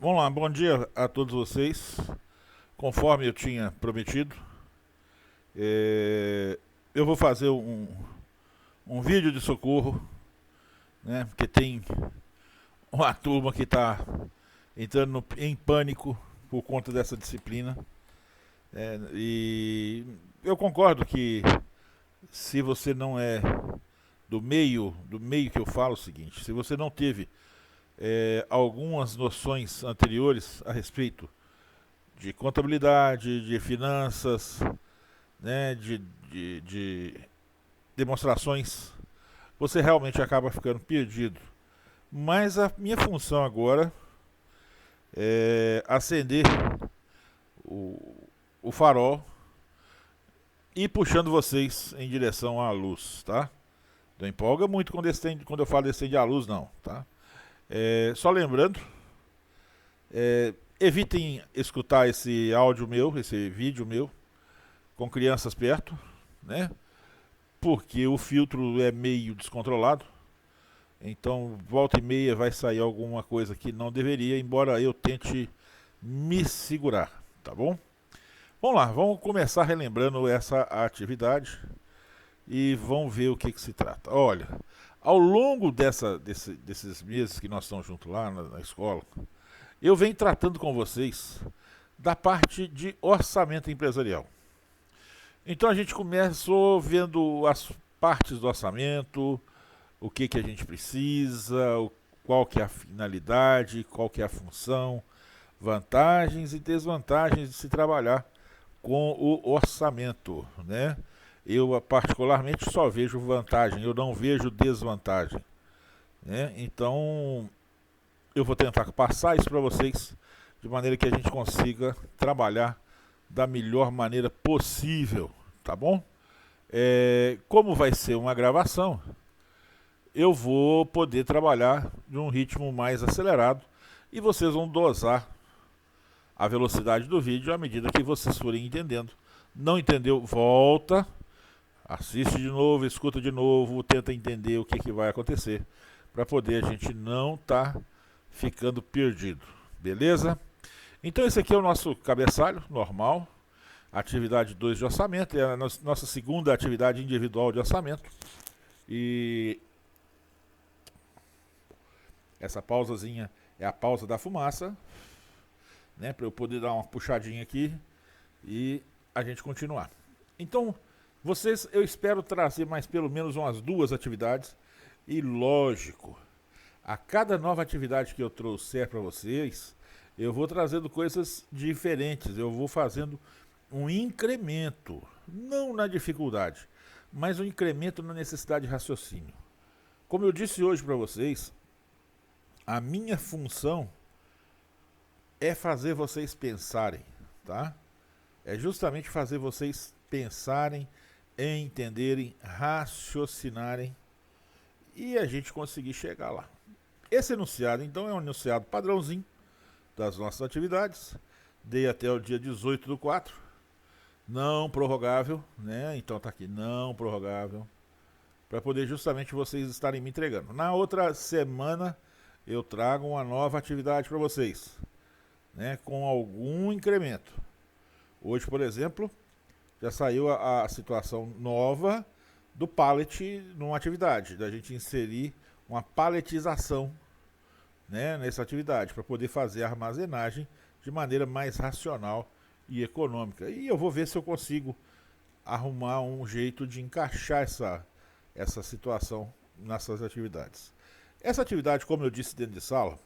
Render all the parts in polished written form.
Vamos lá, bom dia a todos vocês. Conforme eu tinha prometido, é, eu vou fazer um vídeo de socorro, né? Porque tem uma turma que está entrando em pânico por conta dessa disciplina. E eu concordo que se você não é do meio que eu falo, é o seguinte: se você não teve algumas noções anteriores a respeito de contabilidade, de finanças, né, de demonstrações, você realmente acaba ficando perdido. Mas a minha função agora é acender o farol e puxando vocês em direção à luz, tá? Não empolga muito quando eu falo acende a luz, não, tá? Só lembrando, evitem escutar esse áudio meu, esse vídeo meu, com crianças perto, né? Porque o filtro é meio descontrolado. Então, volta e meia vai sair alguma coisa que não deveria, embora eu tente me segurar, tá bom? Vamos lá, vamos começar relembrando essa atividade e vamos ver o que se trata. Olha, ao longo desses meses que nós estamos juntos lá na escola, eu venho tratando com vocês da parte de orçamento empresarial. Então a gente começou vendo as partes do orçamento, o que a gente precisa, qual que é a finalidade, qual que é a função, vantagens e desvantagens de se trabalhar com o orçamento, né? Eu particularmente só vejo vantagem, eu não vejo desvantagem, né? Então eu vou tentar passar isso para vocês de maneira que a gente consiga trabalhar da melhor maneira possível, tá bom? Como vai ser uma gravação, eu vou poder trabalhar de um ritmo mais acelerado e vocês vão dosar a velocidade do vídeo à medida que vocês forem entendendo. Não entendeu? Volta, assiste de novo, escuta de novo, tenta entender o que vai acontecer para poder a gente não estar ficando perdido, beleza? Então esse aqui é o nosso cabeçalho normal, atividade 2 de orçamento, é a nossa segunda atividade individual de orçamento. E essa pausazinha é a pausa da fumaça, né, para eu poder dar uma puxadinha aqui e a gente continuar. Então, eu espero trazer mais pelo menos umas 2 atividades e, lógico, a cada nova atividade que eu trouxer para vocês, eu vou trazendo coisas diferentes, eu vou fazendo um incremento, não na dificuldade, mas um incremento na necessidade de raciocínio. Como eu disse hoje para vocês, a minha função é fazer vocês pensarem, tá? É justamente fazer vocês pensarem, entenderem, raciocinarem e a gente conseguir chegar lá. Esse enunciado, então, é um enunciado padrãozinho das nossas atividades. Dei até o dia 18/4, não prorrogável, né? Então tá aqui, não prorrogável, para poder justamente vocês estarem me entregando. Na outra semana eu trago uma nova atividade para vocês, né? Com algum incremento. Hoje, por exemplo, já saiu a situação nova do pallet numa atividade, da gente inserir uma paletização, né, nessa atividade, para poder fazer a armazenagem de maneira mais racional e econômica. E eu vou ver se eu consigo arrumar um jeito de encaixar essa situação nessas atividades. Essa atividade, como eu disse dentro de sala,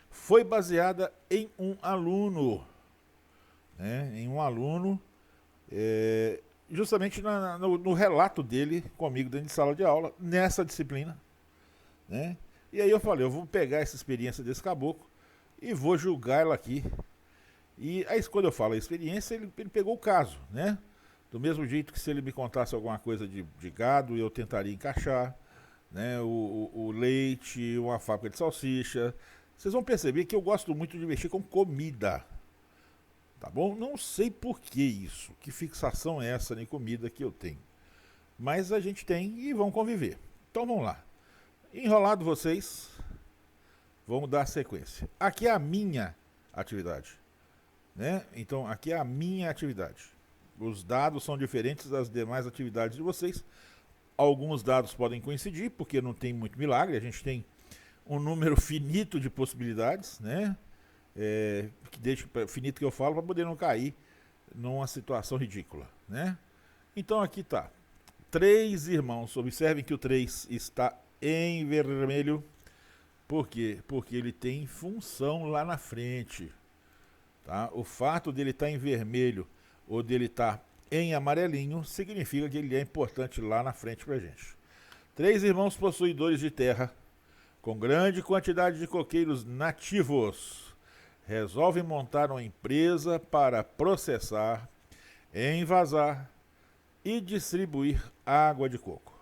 foi baseada em um aluno, né, justamente no relato dele comigo dentro de sala de aula, nessa disciplina, né? E aí eu falei, eu vou pegar essa experiência desse caboclo e vou julgar ela aqui. E aí quando eu falo a experiência, ele pegou o caso, né? Do mesmo jeito que se ele me contasse alguma coisa de gado, eu tentaria encaixar, né? O leite, uma fábrica de salsicha. Vocês vão perceber que eu gosto muito de mexer com comida, tá bom? Não sei por que isso, que fixação é essa em comida que eu tenho. Mas a gente tem e vão conviver. Então vamos lá. Enrolado vocês, vamos dar sequência. Aqui é a minha atividade, né? Então aqui é a minha atividade. Os dados são diferentes das demais atividades de vocês. Alguns dados podem coincidir, porque não tem muito milagre. A gente tem um número finito de possibilidades, né? Que deixa finito que eu falo para poder não cair numa situação ridícula, né? Então aqui tá. 3 irmãos. Observem que o 3 está em vermelho. Por quê? Porque ele tem função lá na frente. Tá? O fato dele estar em vermelho ou dele estar em amarelinho significa que ele é importante lá na frente para a gente. 3 irmãos possuidores de terra com grande quantidade de coqueiros nativos resolvem montar uma empresa para processar, envasar e distribuir água de coco.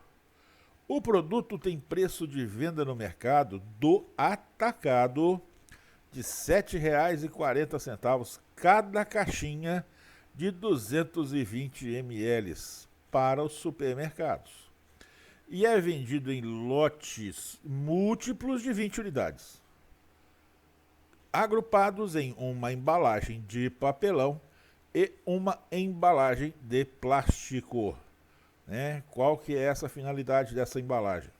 O produto tem preço de venda no mercado do atacado de R$ 7,40 cada caixinha de 220 ml para os supermercados. E é vendido em lotes múltiplos de 20 unidades, agrupados em uma embalagem de papelão e uma embalagem de plástico. Né? Qual que é essa finalidade dessa embalagem?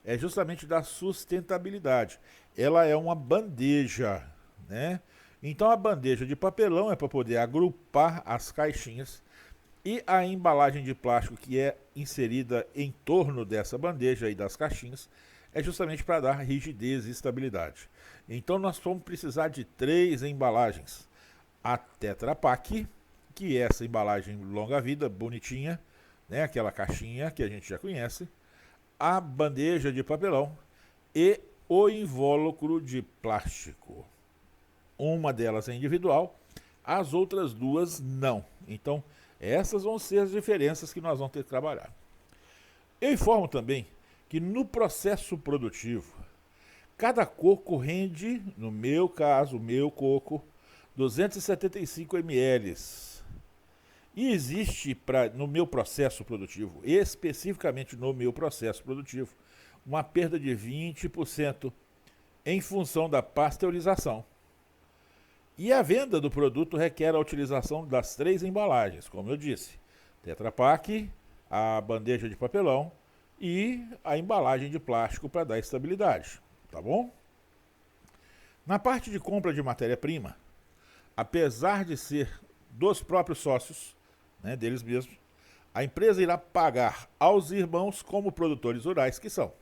É justamente da sustentabilidade. Ela é uma bandeja, né? Então a bandeja de papelão é para poder agrupar as caixinhas e a embalagem de plástico que é inserida em torno dessa bandeja e das caixinhas é justamente para dar rigidez e estabilidade. Então nós vamos precisar de 3 embalagens. A Tetra Pak, que é essa embalagem longa vida, bonitinha, né? Aquela caixinha que a gente já conhece, a bandeja de papelão e o invólucro de plástico. Uma delas é individual, as outras 2 não. Então, essas vão ser as diferenças que nós vamos ter que trabalhar. Eu informo também que no processo produtivo, cada coco rende, no meu caso, o meu coco, 275 ml. E existe, no meu processo produtivo, especificamente no meu processo produtivo, uma perda de 20% em função da pasteurização. E a venda do produto requer a utilização das 3 embalagens, como eu disse, Tetra Pak, a bandeja de papelão e a embalagem de plástico para dar estabilidade, tá bom? Na parte de compra de matéria-prima, apesar de ser dos próprios sócios, né, deles mesmos, a empresa irá pagar aos irmãos como produtores rurais que são.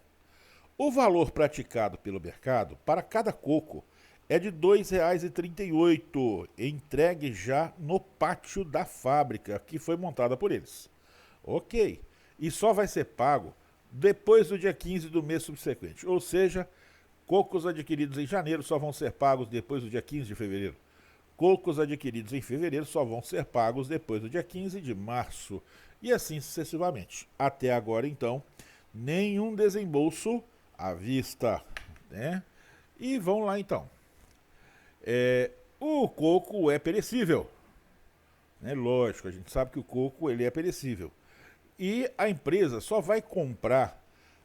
O valor praticado pelo mercado para cada coco é de R$ 2,38, entregue já no pátio da fábrica que foi montada por eles. Ok, e só vai ser pago depois do dia 15 do mês subsequente, ou seja, cocos adquiridos em janeiro só vão ser pagos depois do dia 15 de fevereiro. Cocos adquiridos em fevereiro só vão ser pagos depois do dia 15 de março, e assim sucessivamente. Até agora, então, nenhum desembolso à vista, né? E vamos lá, então. O coco é perecível, né? Lógico, a gente sabe que o coco ele é perecível. E a empresa só vai comprar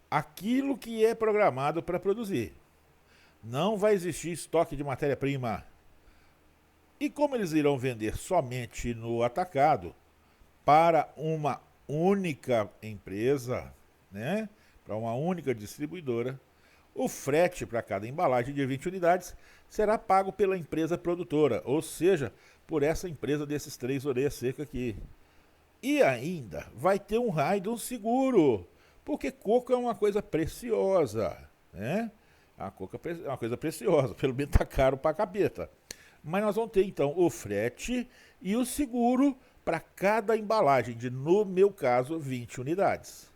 aquilo que é programado para produzir. Não vai existir estoque de matéria-prima. E como eles irão vender somente no atacado para uma única empresa, né? Para uma única distribuidora, o frete para cada embalagem de 20 unidades será pago pela empresa produtora, ou seja, por essa empresa desses 3 orelhas secas aqui. E ainda vai ter um raio de um seguro, porque coco é uma coisa preciosa, né? A coco é uma coisa preciosa, pelo menos tá caro para capeta. Mas nós vamos ter então o frete e o seguro para cada embalagem de, no meu caso, 20 unidades.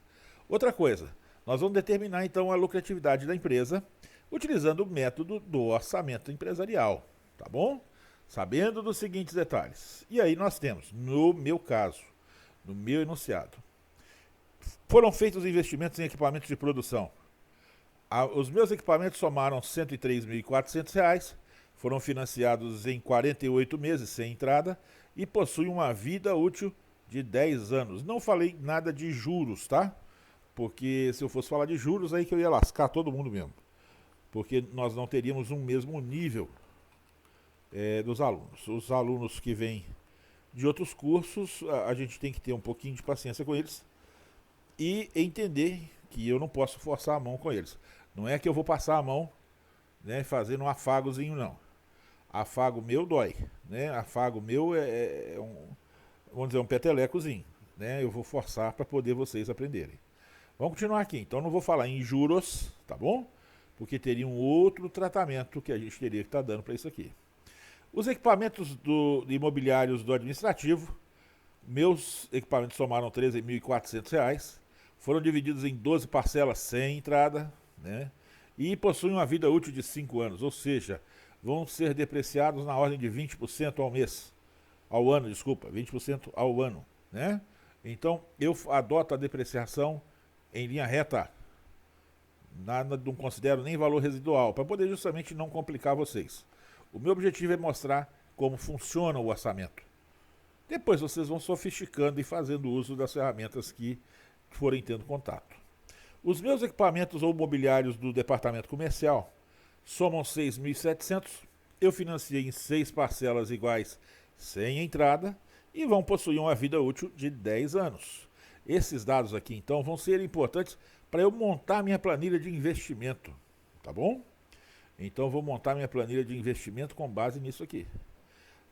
Outra coisa, nós vamos determinar então a lucratividade da empresa utilizando o método do orçamento empresarial, tá bom? Sabendo dos seguintes detalhes. E aí nós temos, no meu caso, no meu enunciado, foram feitos investimentos em equipamentos de produção. Os meus equipamentos somaram R$ 103.400, foram financiados em 48 meses sem entrada e possuem uma vida útil de 10 anos. Não falei nada de juros, tá? Porque se eu fosse falar de juros, aí que eu ia lascar todo mundo mesmo. Porque nós não teríamos um mesmo nível dos alunos. Os alunos que vêm de outros cursos, a gente tem que ter um pouquinho de paciência com eles e entender que eu não posso forçar a mão com eles. Não é que eu vou passar a mão, né, fazendo um afagozinho, não. Afago meu dói, né? Afago meu vamos dizer, um petelecozinho, né? Eu vou forçar para poder vocês aprenderem. Vamos continuar aqui. Então não vou falar em juros, tá bom? Porque teria um outro tratamento que a gente teria que estar dando para isso aqui. Os equipamentos imobiliários do administrativo, meus equipamentos somaram R$ 13.400, foram divididos em 12 parcelas sem entrada, né? E possuem uma vida útil de 5 anos, ou seja, vão ser depreciados na ordem de 20% ao mês, ao ano, desculpa, 20% ao ano, né? Então eu adoto a depreciação em linha reta, nada, não considero nem valor residual, para poder justamente não complicar vocês. O meu objetivo é mostrar como funciona o orçamento. Depois vocês vão sofisticando e fazendo uso das ferramentas que forem tendo contato. Os meus equipamentos ou mobiliários do departamento comercial somam 6.700, eu financiei em 6 parcelas iguais sem entrada e vão possuir uma vida útil de 10 anos. Esses dados aqui então vão ser importantes para eu montar minha planilha de investimento, tá bom? Então vou montar minha planilha de investimento com base nisso aqui.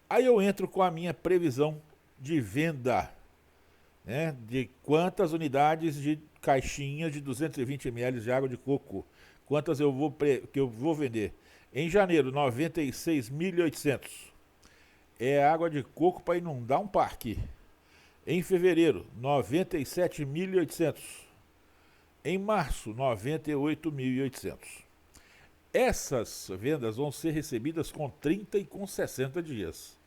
Aí eu entro com a minha previsão de venda, né, de quantas unidades de caixinha de 220 ml de água de coco, quantas que eu vou vender. Em janeiro, 96.800. É água de coco para inundar um parque. Em fevereiro, 97.800. Em março, 98.800. Essas vendas vão ser recebidas com 30 e com 60 dias.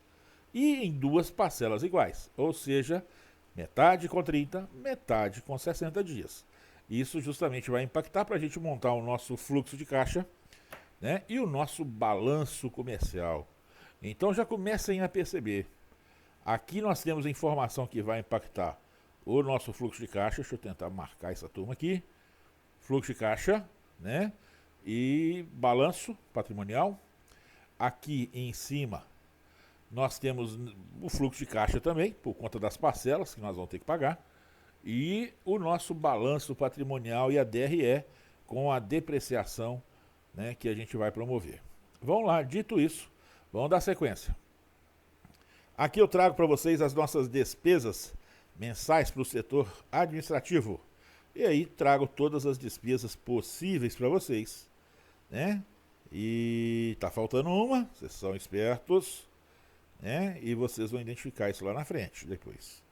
E em 2 parcelas iguais, ou seja, metade com 30, metade com 60 dias. Isso justamente vai impactar para a gente montar o nosso fluxo de caixa, né, e o nosso balanço comercial. Então já comecem a perceber. Aqui nós temos informação que vai impactar o nosso fluxo de caixa. Deixa eu tentar marcar essa turma aqui. Fluxo de caixa, né? E balanço patrimonial. Aqui em cima nós temos o fluxo de caixa também, por conta das parcelas que nós vamos ter que pagar. E o nosso balanço patrimonial e a DRE com a depreciação, né, que a gente vai promover. Vamos lá, dito isso, vamos dar sequência. Aqui eu trago para vocês as nossas despesas mensais para o setor administrativo. E aí trago todas as despesas possíveis para vocês, né? E tá faltando uma, vocês são espertos, né? E vocês vão identificar isso lá na frente depois.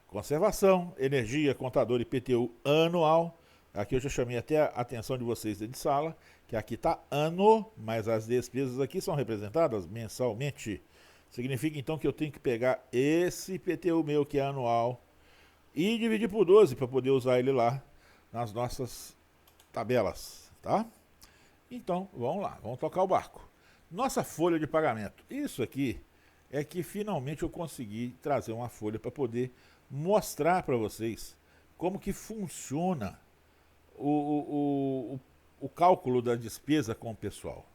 Conservação, energia, contador IPTU anual. Aqui eu já chamei até a atenção de vocês dentro de sala, que aqui está ano, mas as despesas aqui são representadas mensalmente. Significa então que eu tenho que pegar esse IPTU meu que é anual e dividir por 12 para poder usar ele lá nas nossas tabelas, tá? Então, vamos lá, vamos tocar o barco. Nossa folha de pagamento. Isso aqui é que finalmente eu consegui trazer uma folha para poder mostrar para vocês como que funciona o cálculo da despesa com o pessoal.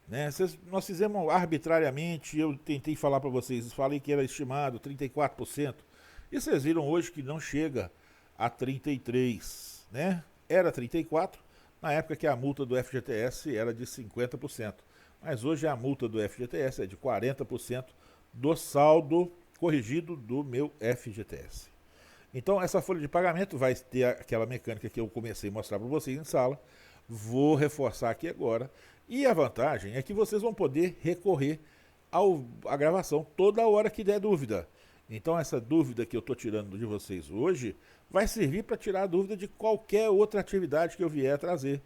Né? Nós fizemos arbitrariamente, eu tentei falar para vocês, falei que era estimado 34%, e vocês viram hoje que não chega a 33%, né? Era 34%, na época que a multa do FGTS era de 50%, mas hoje a multa do FGTS é de 40% do saldo corrigido do meu FGTS. Então essa folha de pagamento vai ter aquela mecânica que eu comecei a mostrar para vocês em sala, vou reforçar aqui agora, e a vantagem é que vocês vão poder recorrer à gravação toda hora que der dúvida. Então essa dúvida que eu estou tirando de vocês hoje vai servir para tirar a dúvida de qualquer outra atividade que eu vier a trazer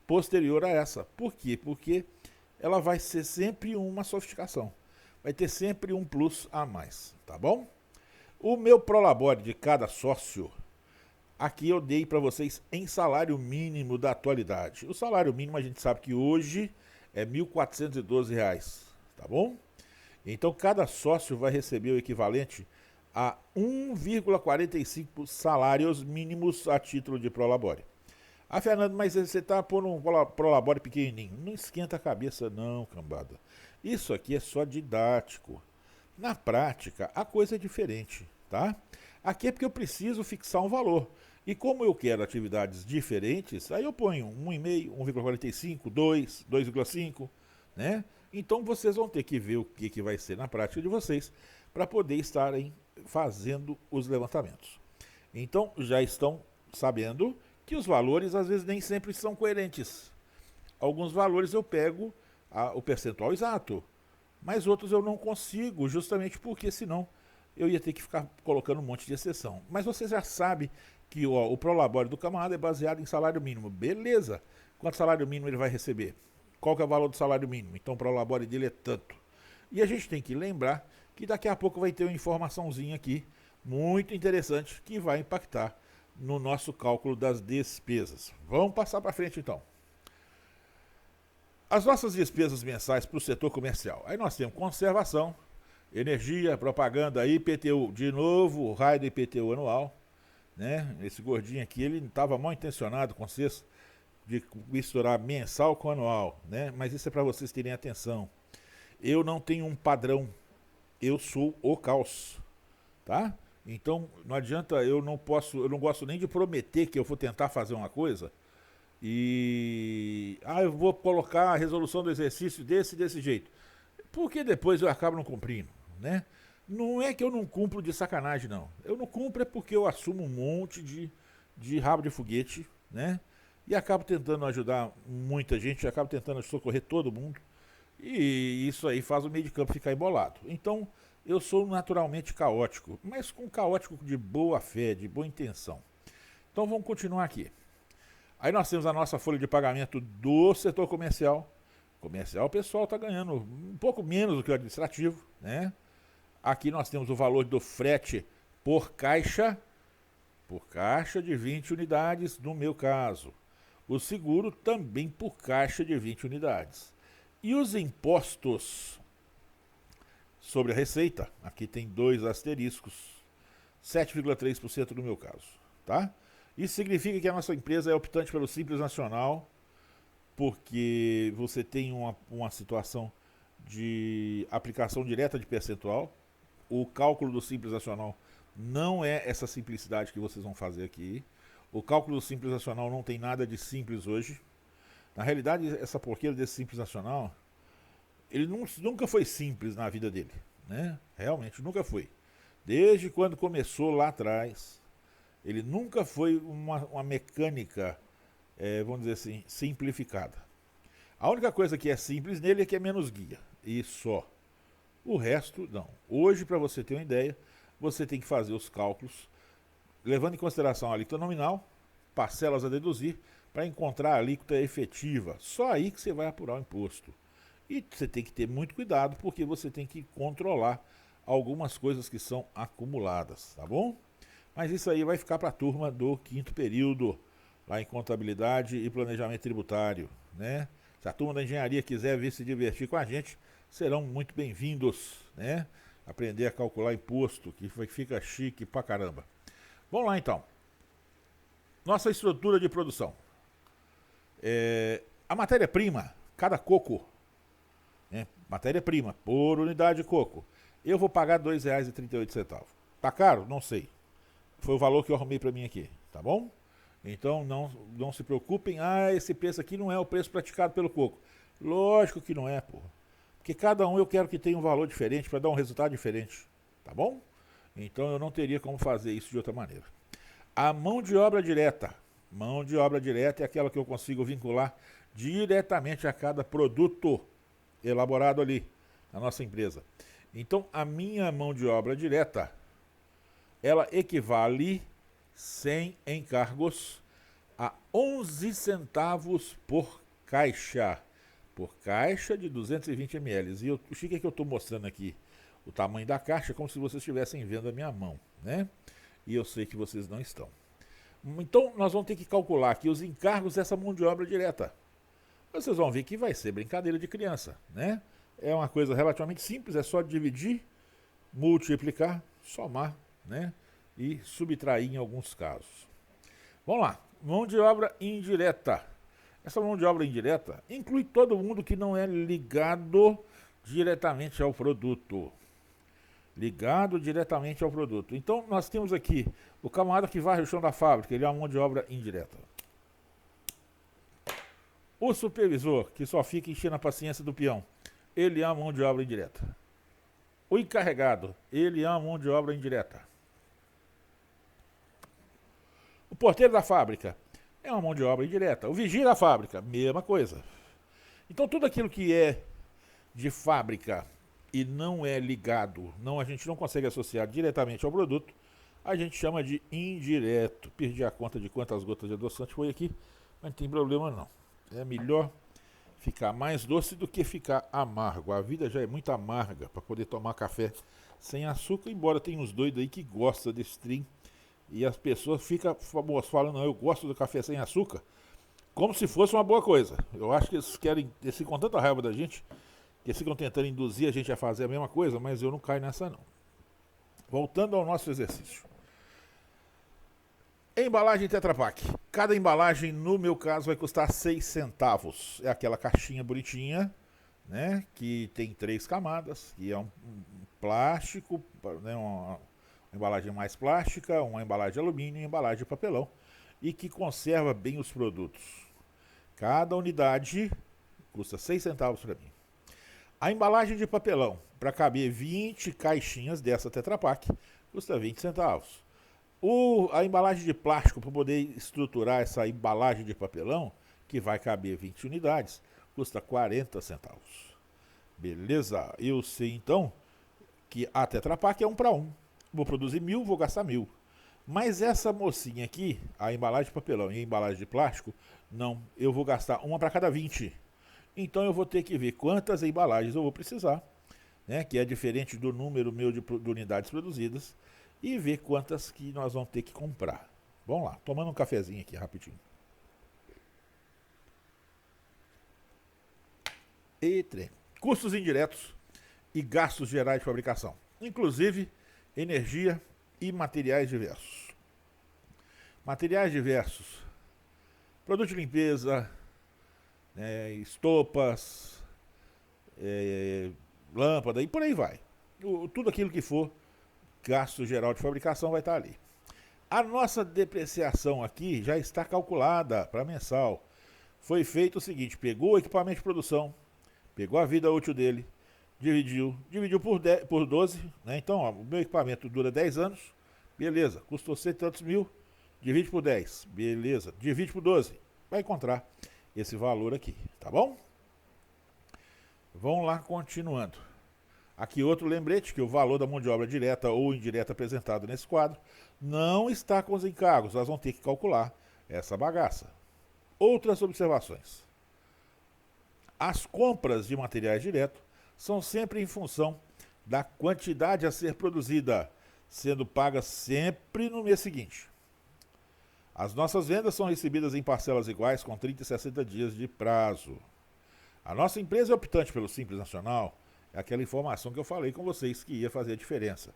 posterior a essa. Por quê? Porque ela vai ser sempre uma sofisticação. Vai ter sempre um plus a mais, tá bom? O meu Prolabore de cada sócio, aqui eu dei para vocês em salário mínimo da atualidade. O salário mínimo a gente sabe que hoje é R$ 1.412, tá bom? Então cada sócio vai receber o equivalente a 1,45 salários mínimos a título de Prolabore. Ah, Fernando, mas você está pondo um prolabore pequenininho. Não esquenta a cabeça não, cambada. Isso aqui é só didático. Na prática, a coisa é diferente, tá? Aqui é porque eu preciso fixar um valor. E como eu quero atividades diferentes, aí eu ponho 1,5, 1,45, 2, 2,5, né? Então vocês vão ter que ver o que vai ser na prática de vocês para poder estarem fazendo os levantamentos. Então já estão sabendo que os valores às vezes nem sempre são coerentes. Alguns valores eu pego o percentual exato, mas outros eu não consigo, justamente porque senão eu ia ter que ficar colocando um monte de exceção. Mas você já sabe que o prolabore do camarada é baseado em salário mínimo. Beleza. Quanto salário mínimo ele vai receber? Qual que é o valor do salário mínimo? Então o prolabore dele é tanto. E a gente tem que lembrar que daqui a pouco vai ter uma informaçãozinha aqui, muito interessante, que vai impactar no nosso cálculo das despesas. Vamos passar para frente então. As nossas despesas mensais para o setor comercial. Aí nós temos conservação, energia, propaganda, IPTU. De novo, o raio do IPTU anual. Né? Esse gordinho aqui, ele estava mal intencionado com vocês de misturar mensal com anual. Né? Mas isso é para vocês terem atenção. Eu não tenho um padrão. Eu sou o caos. Tá? Então, não adianta, eu não gosto nem de prometer que eu vou tentar fazer uma coisa e eu vou colocar a resolução do exercício desse jeito. Porque depois eu acabo não cumprindo, né? Não é que eu não cumpro de sacanagem, não. Eu não cumpro é porque eu assumo um monte de rabo de foguete, né? E acabo tentando ajudar muita gente, acabo tentando socorrer todo mundo. E isso aí faz o meio de campo ficar embolado. Então, eu sou naturalmente caótico, mas com caótico de boa fé, de boa intenção. Então vamos continuar aqui. Aí nós temos a nossa folha de pagamento do setor comercial. Comercial, o pessoal está ganhando um pouco menos do que o administrativo, né? Aqui nós temos o valor do frete por caixa de 20 unidades, no meu caso. O seguro também por caixa de 20 unidades. E os impostos sobre a receita, aqui tem 2 asteriscos, 7,3% no meu caso, tá? Isso significa que a nossa empresa é optante pelo Simples Nacional, porque você tem uma situação de aplicação direta de percentual. O cálculo do Simples Nacional não é essa simplicidade que vocês vão fazer aqui. O cálculo do Simples Nacional não tem nada de simples hoje. Na realidade, essa porqueira desse Simples Nacional, ele nunca foi simples na vida dele, né? Realmente, nunca foi. Desde quando começou lá atrás, ele nunca foi uma mecânica, vamos dizer assim, simplificada. A única coisa que é simples nele é que é menos guia, e só. O resto, não. Hoje, para você ter uma ideia, você tem que fazer os cálculos, levando em consideração a alíquota nominal, parcelas a deduzir, para encontrar a alíquota efetiva. Só aí que você vai apurar o imposto. E você tem que ter muito cuidado, porque você tem que controlar algumas coisas que são acumuladas, tá bom? Mas isso aí vai ficar para a turma do 5º período, lá em contabilidade e planejamento tributário, né? Se a turma da engenharia quiser vir se divertir com a gente, serão muito bem-vindos, né? Aprender a calcular imposto, que fica chique pra caramba. Vamos lá então. Nossa estrutura de produção. A matéria-prima, cada coco, né? Matéria-prima, por unidade de coco, eu vou pagar R$ 2,38. Tá caro? Não sei. Foi o valor que eu arrumei para mim aqui, tá bom? Então não se preocupem, esse preço aqui não é o preço praticado pelo coco. Lógico que não é, porra. Porque cada um eu quero que tenha um valor diferente para dar um resultado diferente, tá bom? Então eu não teria como fazer isso de outra maneira. A mão de obra direta. Mão de obra direta é aquela que eu consigo vincular diretamente a cada produto elaborado ali na nossa empresa. Então a minha mão de obra direta, ela equivale, sem encargos, a 11 centavos por caixa. Por caixa de 220 ml. E o chique é que eu estou mostrando aqui o tamanho da caixa, como se vocês estivessem vendo a minha mão, né? E eu sei que vocês não estão. Então nós vamos ter que calcular aqui os encargos dessa mão de obra direta. Vocês vão ver que vai ser brincadeira de criança, né? É uma coisa relativamente simples, é só dividir, multiplicar, somar, né? E subtrair em alguns casos. Vamos lá. Mão de obra indireta. Essa mão de obra indireta inclui todo mundo que não é ligado diretamente ao produto. Ligado diretamente ao produto. Então, nós temos aqui o camarada que varre o chão da fábrica, ele é uma mão de obra indireta. O supervisor, que só fica enchendo a paciência do peão, ele é uma mão de obra indireta. O encarregado, ele é uma mão de obra indireta. O porteiro da fábrica é uma mão de obra indireta. O vigia da fábrica, mesma coisa. Então, tudo aquilo que é de fábrica e não é ligado, a gente não consegue associar diretamente ao produto, a gente chama de indireto. Perdi a conta de quantas gotas de adoçante foi aqui, mas não tem problema não. É melhor ficar mais doce do que ficar amargo. A vida já é muito amarga para poder tomar café sem açúcar, embora tenha uns doidos aí que gostam desse trem. E as pessoas ficam falando, não, eu gosto do café sem açúcar, como se fosse uma boa coisa. Eu acho que eles ficam com tanta raiva da gente, que eles ficam tentando induzir a gente a fazer a mesma coisa, mas eu não caio nessa não. Voltando ao nosso exercício. Embalagem Tetra Pak. Cada embalagem, no meu caso, vai custar 6 centavos. É aquela caixinha bonitinha, né, que tem 3 camadas, que é um plástico, né, uma embalagem mais plástica, uma embalagem de alumínio e uma embalagem de papelão, e que conserva bem os produtos. Cada unidade custa 6 centavos para mim. A embalagem de papelão, para caber 20 caixinhas dessa Tetra Pak, custa 20 centavos. A embalagem de plástico, para poder estruturar essa embalagem de papelão, que vai caber 20 unidades, custa 40 centavos. Beleza? Eu sei então que a Tetra Pak é 1 para 1. Vou produzir 1.000, vou gastar 1.000. Mas essa mocinha aqui, a embalagem de papelão e a embalagem de plástico, não, eu vou gastar uma para cada 20. Então eu vou ter que ver quantas embalagens eu vou precisar, né, que é diferente do número meu de unidades produzidas, e ver quantas que nós vamos ter que comprar. Vamos lá, tomando um cafezinho aqui rapidinho. E trem. Custos indiretos e gastos gerais de fabricação, inclusive energia e materiais diversos. Materiais diversos: produto de limpeza, estopas, lâmpada e por aí vai. Tudo aquilo que for gasto geral de fabricação vai estar ali. A nossa depreciação aqui já está calculada para mensal. Foi feito o seguinte: pegou o equipamento de produção, pegou a vida útil dele, dividiu por 12, né? Então, ó, o meu equipamento dura 10 anos, beleza, custou 100 e tantos mil, divide por 10, beleza, divide por 12, vai encontrar esse valor aqui, tá bom? Vamos lá, continuando. Aqui outro lembrete, que o valor da mão de obra direta ou indireta apresentado nesse quadro não está com os encargos, nós vamos ter que calcular essa bagaça. Outras observações: as compras de materiais diretos são sempre em função da quantidade a ser produzida, sendo pagas sempre no mês seguinte. As nossas vendas são recebidas em parcelas iguais com 30 e 60 dias de prazo. A nossa empresa é optante pelo Simples Nacional, é aquela informação que eu falei com vocês que ia fazer a diferença.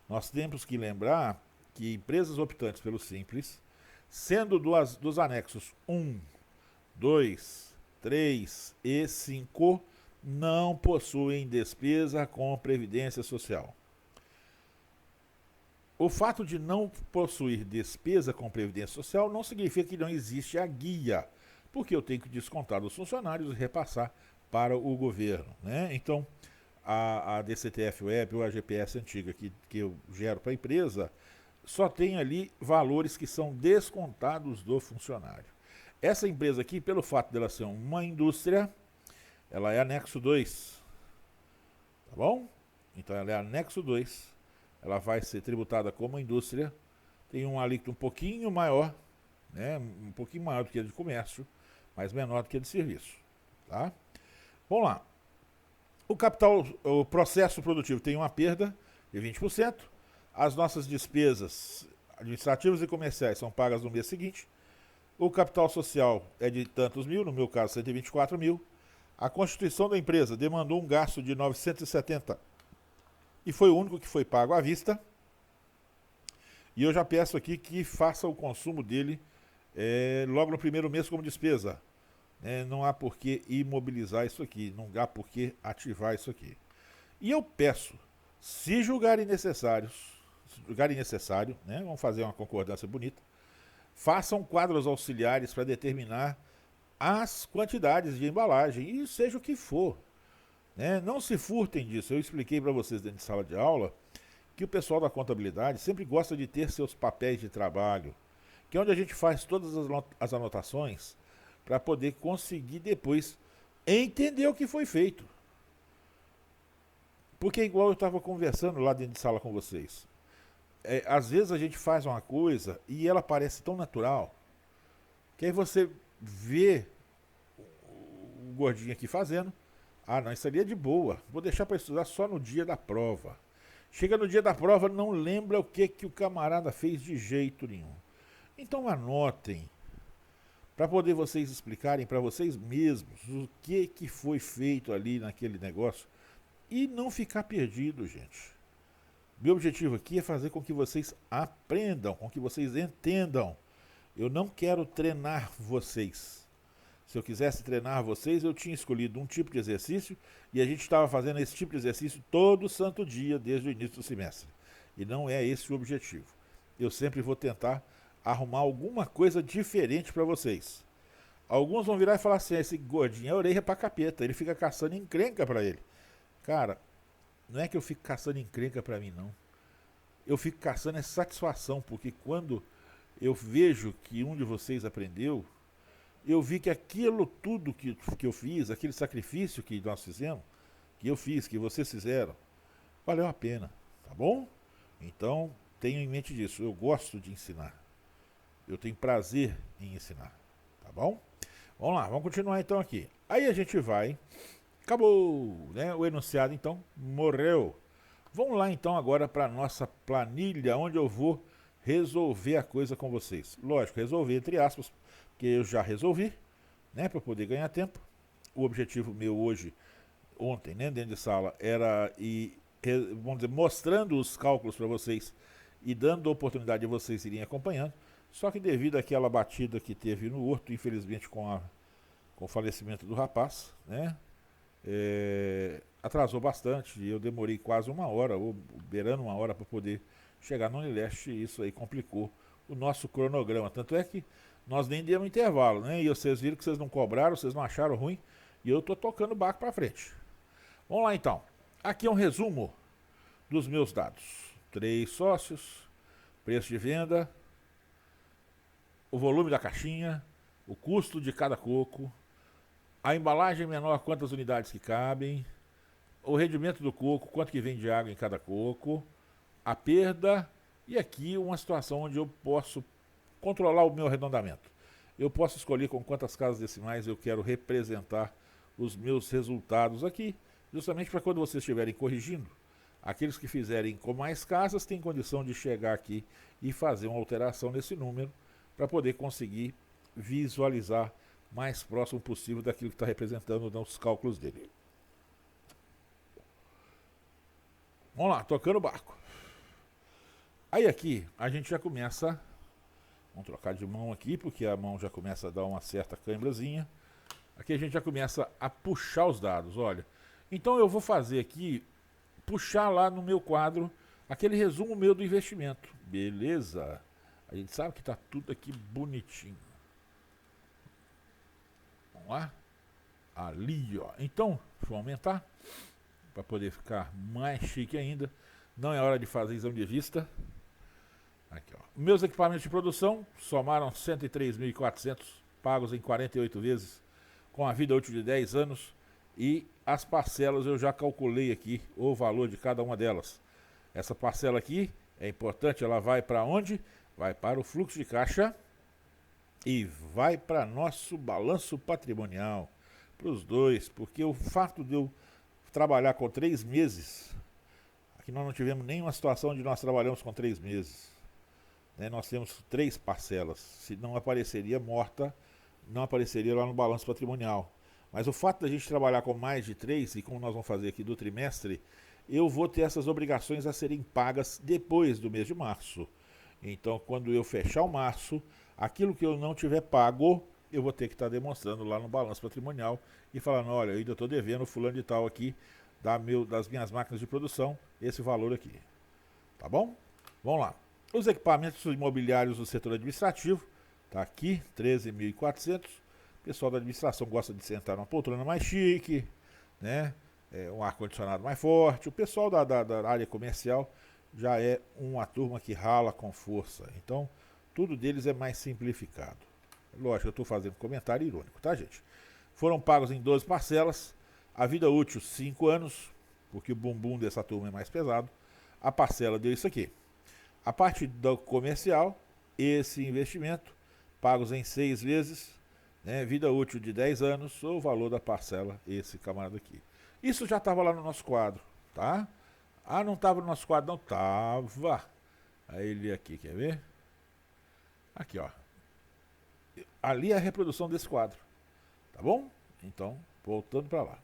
Nós temos que lembrar que empresas optantes pelo Simples, sendo dos anexos 1, 2, 3 e 5, não possuem despesa com Previdência Social. O fato de não possuir despesa com Previdência Social não significa que não existe a guia, porque eu tenho que descontar dos funcionários e repassar para o governo, né? Então, a DCTF Web ou a GPS antiga que eu gero para a empresa, só tem ali valores que são descontados do funcionário. Essa empresa aqui, pelo fato dela ser uma indústria, ela é anexo 2, tá bom? Então ela é anexo 2, ela vai ser tributada como indústria, tem um alíquota um pouquinho maior, né? Um pouquinho maior do que a de comércio, mas menor do que a de serviço, tá? Vamos lá. O processo produtivo tem uma perda de 20%. As nossas despesas administrativas e comerciais são pagas no mês seguinte. O capital social é de tantos mil, no meu caso 124 mil. A constituição da empresa demandou um gasto de 970 e foi o único que foi pago à vista. E eu já peço aqui que faça o consumo dele logo no primeiro mês como despesa. Não há por que imobilizar isso aqui, não há por que ativar isso aqui. E eu peço, se julgarem necessário, vamos fazer uma concordância bonita, façam quadros auxiliares para determinar as quantidades de embalagem, e seja o que for. Não se furtem disso. Eu expliquei para vocês dentro de sala de aula que o pessoal da contabilidade sempre gosta de ter seus papéis de trabalho, que é onde a gente faz todas as anotações para poder conseguir depois entender o que foi feito. Porque igual eu estava conversando lá dentro de sala com vocês, às vezes a gente faz uma coisa e ela parece tão natural, que aí você vê o gordinho aqui fazendo, não, isso ali é de boa, vou deixar para estudar só no dia da prova. Chega no dia da prova, não lembra o que o camarada fez de jeito nenhum. Então anotem, para poder vocês explicarem para vocês mesmos o que foi feito ali naquele negócio e não ficar perdido, gente. Meu objetivo aqui é fazer com que vocês aprendam, com que vocês entendam. Eu não quero treinar vocês. Se eu quisesse treinar vocês, eu tinha escolhido um tipo de exercício e a gente estava fazendo esse tipo de exercício todo santo dia, desde o início do semestre. E não é esse o objetivo. Eu sempre vou tentar arrumar alguma coisa diferente para vocês. Alguns vão virar e falar assim, esse gordinho é orelha para capeta, ele fica caçando encrenca para ele. Cara, não é que eu fico caçando encrenca para mim, não. Eu fico caçando essa satisfação, porque quando eu vejo que um de vocês aprendeu, eu vi que aquilo tudo que eu fiz, aquele sacrifício que nós fizemos, que eu fiz, que vocês fizeram, valeu a pena, tá bom? Então, tenham em mente disso, eu gosto de ensinar. Eu tenho prazer em ensinar, tá bom? Vamos lá, vamos continuar então aqui. Aí a gente vai, acabou, né? O enunciado então morreu. Vamos lá então agora para a nossa planilha, onde eu vou resolver a coisa com vocês. Lógico, resolver entre aspas, porque eu já resolvi, né, para poder ganhar tempo. O objetivo meu hoje, ontem, né, dentro de sala, era vamos dizer, mostrando os cálculos para vocês e dando a oportunidade de vocês irem acompanhando. Só que devido àquela batida que teve no Horto, infelizmente com o falecimento do rapaz, né, atrasou bastante. Eu demorei quase uma hora, ou beirando uma hora, para poder chegar no Unileste, e isso aí complicou o nosso cronograma. Tanto é que nós nem demos intervalo, né? E vocês viram que vocês não cobraram, vocês não acharam ruim, e eu tô tocando o barco para frente. Vamos lá então. Aqui é um resumo dos meus dados. 3 sócios, preço de venda, o volume da caixinha, o custo de cada coco, a embalagem menor, quantas unidades que cabem, o rendimento do coco, quanto que vem de água em cada coco, a perda, e aqui uma situação onde eu posso controlar o meu arredondamento. Eu posso escolher com quantas casas decimais eu quero representar os meus resultados aqui, justamente para quando vocês estiverem corrigindo, aqueles que fizerem com mais casas têm condição de chegar aqui e fazer uma alteração nesse número para poder conseguir visualizar mais próximo possível daquilo que está representando nos cálculos dele. Vamos lá, tocando o barco. Aí aqui a gente já começa, vamos trocar de mão aqui, porque a mão já começa a dar uma certa cãibrazinha. Aqui a gente já começa a puxar os dados, olha. Então eu vou fazer aqui, puxar lá no meu quadro, aquele resumo meu do investimento. Beleza? A gente sabe que está tudo aqui bonitinho. Vamos lá? Ali, ó. Então, deixa eu aumentar, para poder ficar mais chique ainda. Não é hora de fazer exame de vista. Aqui, ó. Meus equipamentos de produção somaram 103.400, pagos em 48 vezes, com a vida útil de 10 anos. E as parcelas eu já calculei aqui o valor de cada uma delas. Essa parcela aqui é importante, ela vai para onde? Vai para o fluxo de caixa e vai para nosso balanço patrimonial, para os dois, porque o fato de eu trabalhar com 3 meses, aqui nós não tivemos nenhuma situação onde nós trabalhamos com 3 meses, né? Nós temos 3 parcelas, se não apareceria morta, não apareceria lá no balanço patrimonial. Mas o fato da gente trabalhar com mais de 3, e como nós vamos fazer aqui do trimestre, eu vou ter essas obrigações a serem pagas depois do mês de março. Então, quando eu fechar o março, aquilo que eu não tiver pago, eu vou ter que estar demonstrando lá no balanço patrimonial e falando, olha, eu ainda estou devendo fulano de tal aqui das minhas máquinas de produção, esse valor aqui. Tá bom? Vamos lá. Os equipamentos imobiliários do setor administrativo, tá aqui, 13.400. O pessoal da administração gosta de sentar numa poltrona mais chique, né? Um ar-condicionado mais forte. O pessoal da área comercial já é uma turma que rala com força. Então, tudo deles é mais simplificado. Lógico, eu estou fazendo comentário irônico, tá, gente? Foram pagos em 12 parcelas. A vida útil, 5 anos, porque o bumbum dessa turma é mais pesado. A parcela deu isso aqui. A parte do comercial, esse investimento, pagos em 6 vezes, né, vida útil de 10 anos, o valor da parcela, esse camarada aqui. Isso já estava lá no nosso quadro, tá? Ah, não estava no nosso quadro, não? Tava. Aí ele aqui, quer ver? Aqui, ó. Ali é a reprodução desse quadro, tá bom? Então, voltando para lá.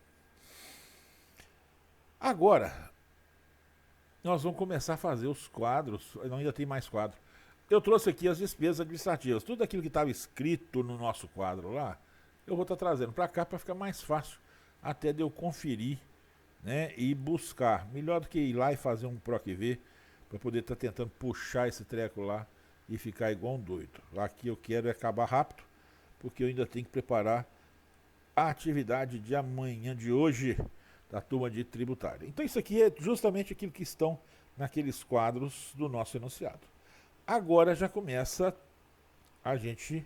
Agora, nós vamos começar a fazer os quadros, ainda tem mais quadro. Eu trouxe aqui as despesas administrativas, tudo aquilo que estava escrito no nosso quadro lá, eu vou estar trazendo para cá para ficar mais fácil até de eu conferir, né, e buscar. Melhor do que ir lá e fazer um PROC-V para poder estar tentando puxar esse treco lá e ficar igual um doido. Aqui eu quero acabar rápido, porque eu ainda tenho que preparar a atividade de amanhã, de hoje, da turma de tributária. Então isso aqui é justamente aquilo que estão naqueles quadros do nosso enunciado. Agora já começa a gente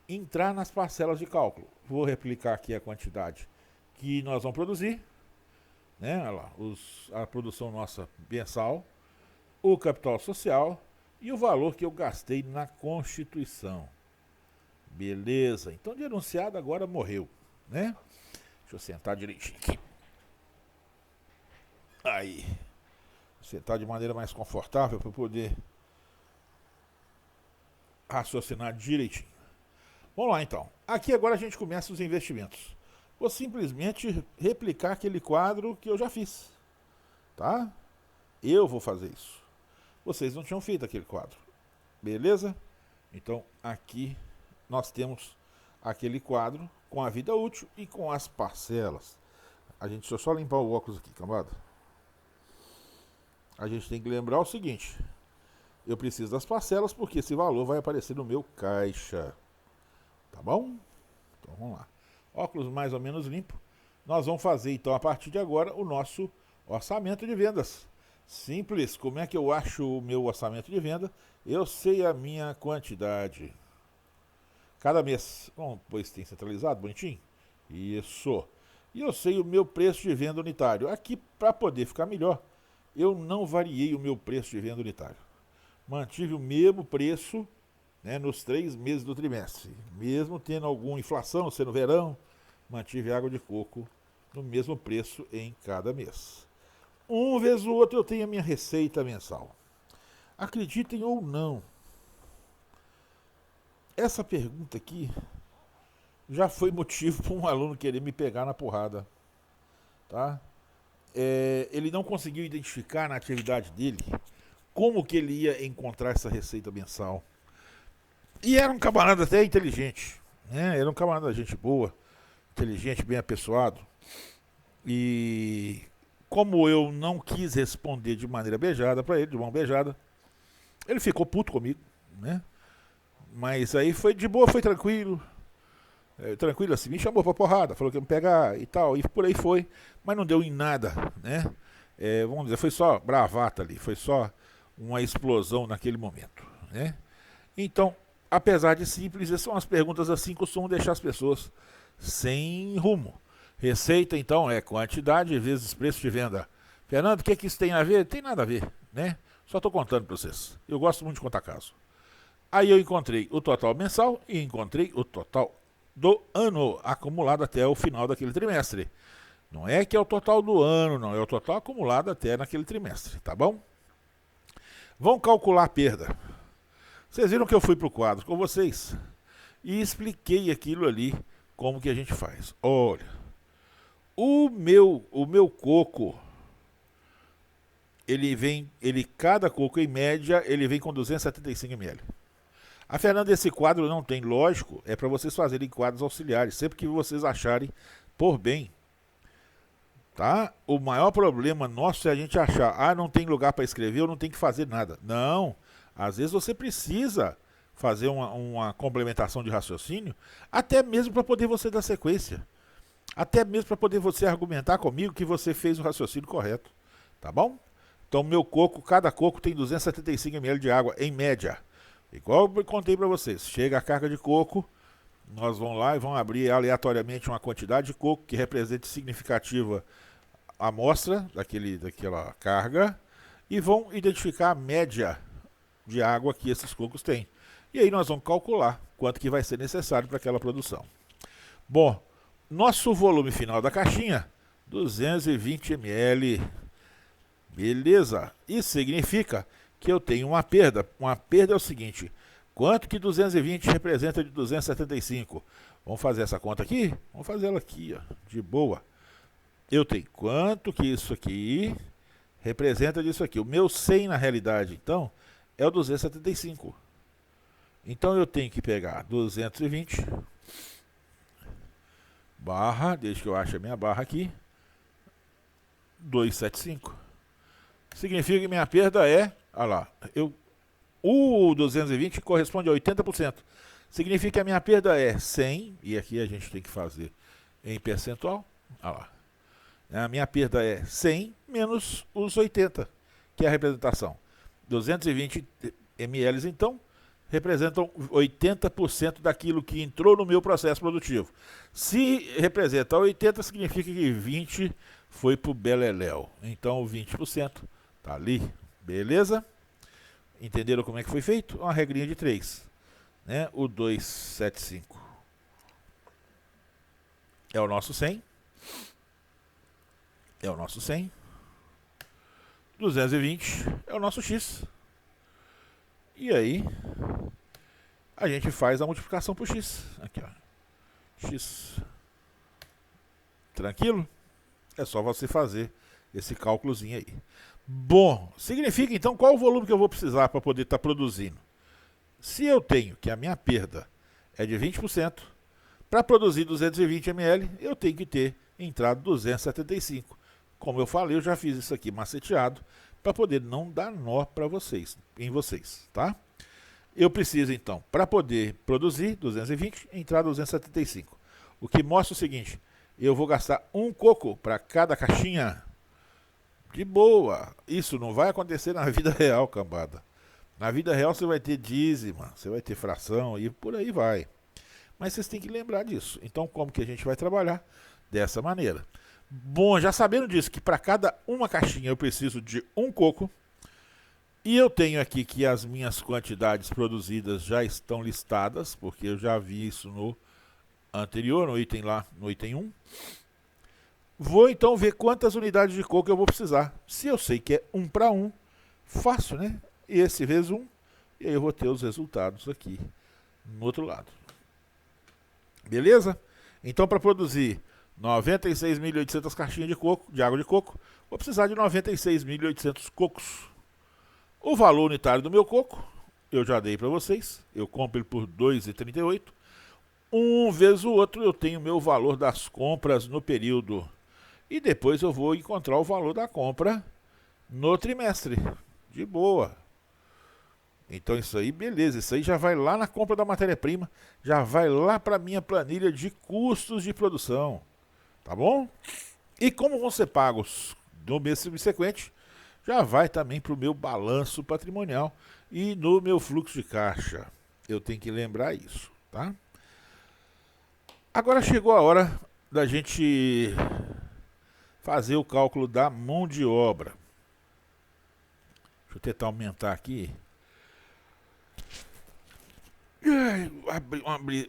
entrar nas parcelas de cálculo. Vou replicar aqui a quantidade que nós vamos produzir, né? Olha lá, a produção nossa mensal, o capital social e o valor que eu gastei na Constituição. Beleza, então de enunciado agora morreu, né? Deixa eu sentar direitinho aqui. Aí, sentar de maneira mais confortável para poder raciocinar direitinho. Vamos lá então. Aqui agora a gente começa os investimentos. Vou simplesmente replicar aquele quadro que eu já fiz, tá? Eu vou fazer isso. Vocês não tinham feito aquele quadro, beleza? Então aqui nós temos aquele quadro com a vida útil e com as parcelas. Deixa eu só limpar o óculos aqui, camarada. A gente tem que lembrar o seguinte: eu preciso das parcelas porque esse valor vai aparecer no meu caixa. Tá bom? Então vamos lá. Óculos mais ou menos limpo. Nós vamos fazer então a partir de agora o nosso orçamento de vendas. Simples. Como é que eu acho o meu orçamento de venda? Eu sei a minha quantidade. Cada mês. Bom, pois tem centralizado, bonitinho? Isso. E eu sei o meu preço de venda unitário. Aqui, para poder ficar melhor, eu não variei o meu preço de venda unitário. Mantive o mesmo preço, né, nos 3 meses do trimestre. Mesmo tendo alguma inflação, sendo verão, mantive água de coco no mesmo preço em cada mês. Um vez ou outro eu tenho a minha receita mensal. Acreditem ou não, essa pergunta aqui já foi motivo para um aluno querer me pegar na porrada, tá? Ele não conseguiu identificar na atividade dele como que ele ia encontrar essa receita mensal. E era um camarada até inteligente, né? Era um camarada gente boa, inteligente, bem apessoado. E como eu não quis responder de maneira beijada para ele, de mão beijada, ele ficou puto comigo, né? Mas aí foi de boa, foi tranquilo. Tranquilo assim, me chamou pra porrada, falou que ia me pegar e tal, e por aí foi, mas não deu em nada, né? Vamos dizer, foi só bravata ali, foi só uma explosão naquele momento, né? Então, apesar de simples, são as perguntas assim que costumam deixar as pessoas sem rumo. Receita, então, é quantidade vezes preço de venda. Fernando, o que isso tem a ver? Tem nada a ver, né? Só estou contando para vocês. Eu gosto muito de contar caso. Aí eu encontrei o total mensal e encontrei o total do ano acumulado até o final daquele trimestre. Não é que é o total do ano, não. É o total acumulado até naquele trimestre, tá bom? Vamos calcular a perda. Vocês viram que eu fui para o quadro com vocês e expliquei aquilo ali, como que a gente faz. Olha, o meu coco, cada coco em média, ele vem com 275 ml. A Fernanda, esse quadro não tem, lógico, é para vocês fazerem quadros auxiliares, sempre que vocês acharem por bem. Tá? O maior problema nosso é a gente achar, não tem lugar para escrever, eu não tenho que fazer nada. Não, às vezes você precisa fazer uma complementação de raciocínio, até mesmo para poder você dar sequência. Até mesmo para poder você argumentar comigo que você fez o raciocínio correto. Tá bom? Então, meu coco, cada coco tem 275 ml de água, em média. Igual eu contei para vocês, chega a carga de coco, nós vamos lá e vamos abrir aleatoriamente uma quantidade de coco que represente significativa a amostra daquela carga e vão identificar a média de água que esses cocos têm. E aí nós vamos calcular quanto que vai ser necessário para aquela produção. Bom, nosso volume final da caixinha, 220 ml. Beleza? Isso significa que eu tenho uma perda. Uma perda é o seguinte, quanto que 220 representa de 275? Vamos fazer essa conta aqui? Vamos fazer ela aqui, ó, de boa. Eu tenho quanto que isso aqui representa disso aqui. O meu 100 na realidade, então, é o 275. Então eu tenho que pegar 220 barra, desde que eu ache a minha barra aqui, 275. Significa que minha perda é, olha lá, o 220 corresponde a 80%. Significa que a minha perda é 100, e aqui a gente tem que fazer em percentual, olha lá. A minha perda é 100 menos os 80, que é a representação. 220 ml, então, representam 80% daquilo que entrou no meu processo produtivo. Se representa 80, significa que 20 foi para o beleléu. Então, 20% está ali. Beleza? Entenderam como é que foi feito? Uma regrinha de 3. Né? O 275 é o nosso 100. É o nosso 100. 220 é o nosso X. E aí, a gente faz a multiplicação por X. Aqui, ó. X. Tranquilo? É só você fazer esse cálculozinho aí. Bom, significa então qual o volume que eu vou precisar para poder estar produzindo. Se eu tenho que a minha perda é de 20%, para produzir 220 ml, eu tenho que ter entrado 275. Como eu falei, eu já fiz isso aqui maceteado para poder não dar nó para vocês, em vocês, tá? Eu preciso então, para poder produzir 220, entrar 275. O que mostra o seguinte, eu vou gastar um coco para cada caixinha. De boa, isso não vai acontecer na vida real, cambada. Na vida real você vai ter dízima, você vai ter fração e por aí vai. Mas vocês têm que lembrar disso. Então como que a gente vai trabalhar? Dessa maneira. Bom, já sabendo disso, que para cada uma caixinha eu preciso de um coco. E eu tenho aqui que as minhas quantidades produzidas já estão listadas, porque eu já vi isso no anterior, no item lá, no item 1. Vou então ver quantas unidades de coco eu vou precisar. Se eu sei que é 1 para 1, fácil, né? E esse vezes 1, e aí eu vou ter os resultados aqui no outro lado. Beleza? Então, para produzir 96.800 caixinhas de coco, de água de coco, vou precisar de 96.800 cocos. O valor unitário do meu coco, eu já dei para vocês, eu compro ele por R$ 2,38. Um vezes o outro eu tenho o meu valor das compras no período. E depois eu vou encontrar o valor da compra no trimestre. De boa. Então isso aí, beleza. Isso aí já vai lá na compra da matéria-prima. Já vai lá para a minha planilha de custos de produção. Tá bom? E como vão ser pagos no mês subsequente, já vai também para o meu balanço patrimonial e no meu fluxo de caixa. Eu tenho que lembrar isso, tá? Agora chegou a hora da gente fazer o cálculo da mão de obra. Deixa eu tentar aumentar aqui.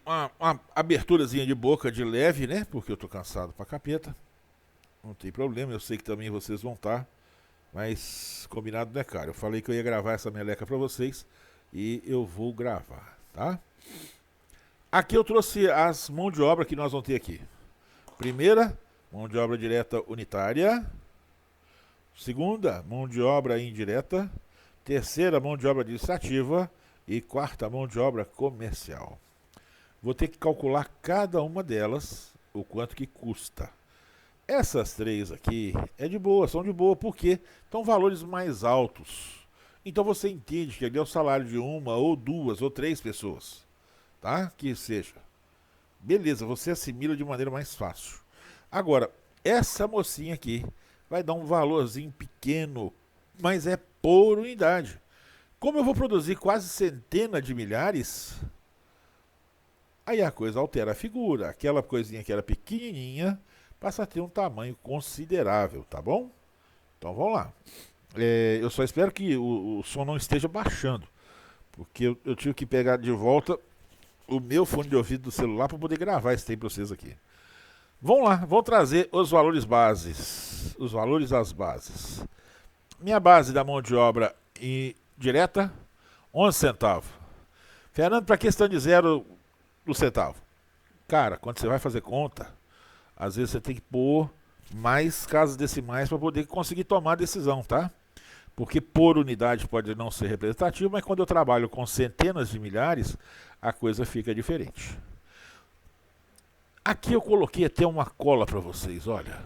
Uma aberturazinha de boca de leve, né? Porque eu tô cansado pra capeta. Não tem problema, eu sei que também vocês vão estar. Mas combinado, né, cara? Eu falei que eu ia gravar essa meleca pra vocês e eu vou gravar, tá? Aqui eu trouxe as mãos de obra que nós vamos ter aqui. Primeira, mão de obra direta unitária. segunda, mão de obra indireta, terceira, mão de obra administrativa e quarta, mão de obra comercial. Vou ter que calcular cada uma delas, o quanto que custa. Essas três aqui é de boa, são de boa, porque são valores mais altos. Então você entende que ali é o salário de uma ou duas ou três pessoas, tá? Que seja. Beleza, você assimila de maneira mais fácil. Agora, essa mocinha aqui vai dar um valorzinho pequeno, mas é por unidade. Como eu vou produzir quase centenas de milhares, aí a coisa altera a figura. Aquela coisinha que era pequenininha passa a ter um tamanho considerável, tá bom? Então vamos lá. Eu só espero que o som não esteja baixando, porque eu tive que pegar de volta o meu fone de ouvido do celular para poder gravar esse tempo para vocês aqui. Vamos lá, vou trazer os valores bases, os valores das bases. Minha base da mão de obra direta, 11 centavos. Fernando, para que estão de zero do centavo? Cara, quando você vai fazer conta, às vezes você tem que pôr mais casas decimais para poder conseguir tomar a decisão, tá? Porque por unidade pode não ser representativo, mas quando eu trabalho com centenas de milhares, a coisa fica diferente. Aqui eu coloquei até uma cola para vocês, olha.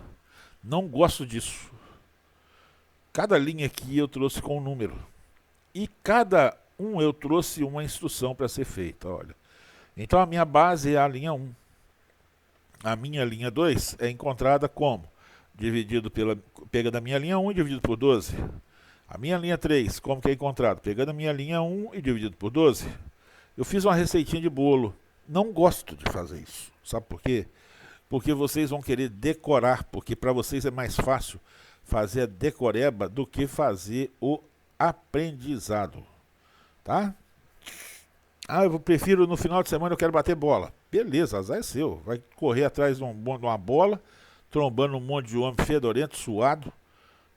Não gosto disso. Cada linha aqui eu trouxe com um número. E cada um eu trouxe uma instrução para ser feita, olha. Então a minha base é a linha 1. A minha linha 2 é encontrada como? Dividido pegando a minha linha 1 e dividido por 12. A minha linha 3, como que é encontrado? Pegando a minha linha 1 e dividido por 12. Eu fiz uma receitinha de bolo. Não gosto de fazer isso. Sabe por quê? Porque vocês vão querer decorar, porque para vocês é mais fácil fazer a decoreba do que fazer o aprendizado. Tá? Eu prefiro no final de semana eu quero bater bola. Beleza, azar é seu. Vai correr atrás de uma bola, trombando um monte de homem fedorento, suado,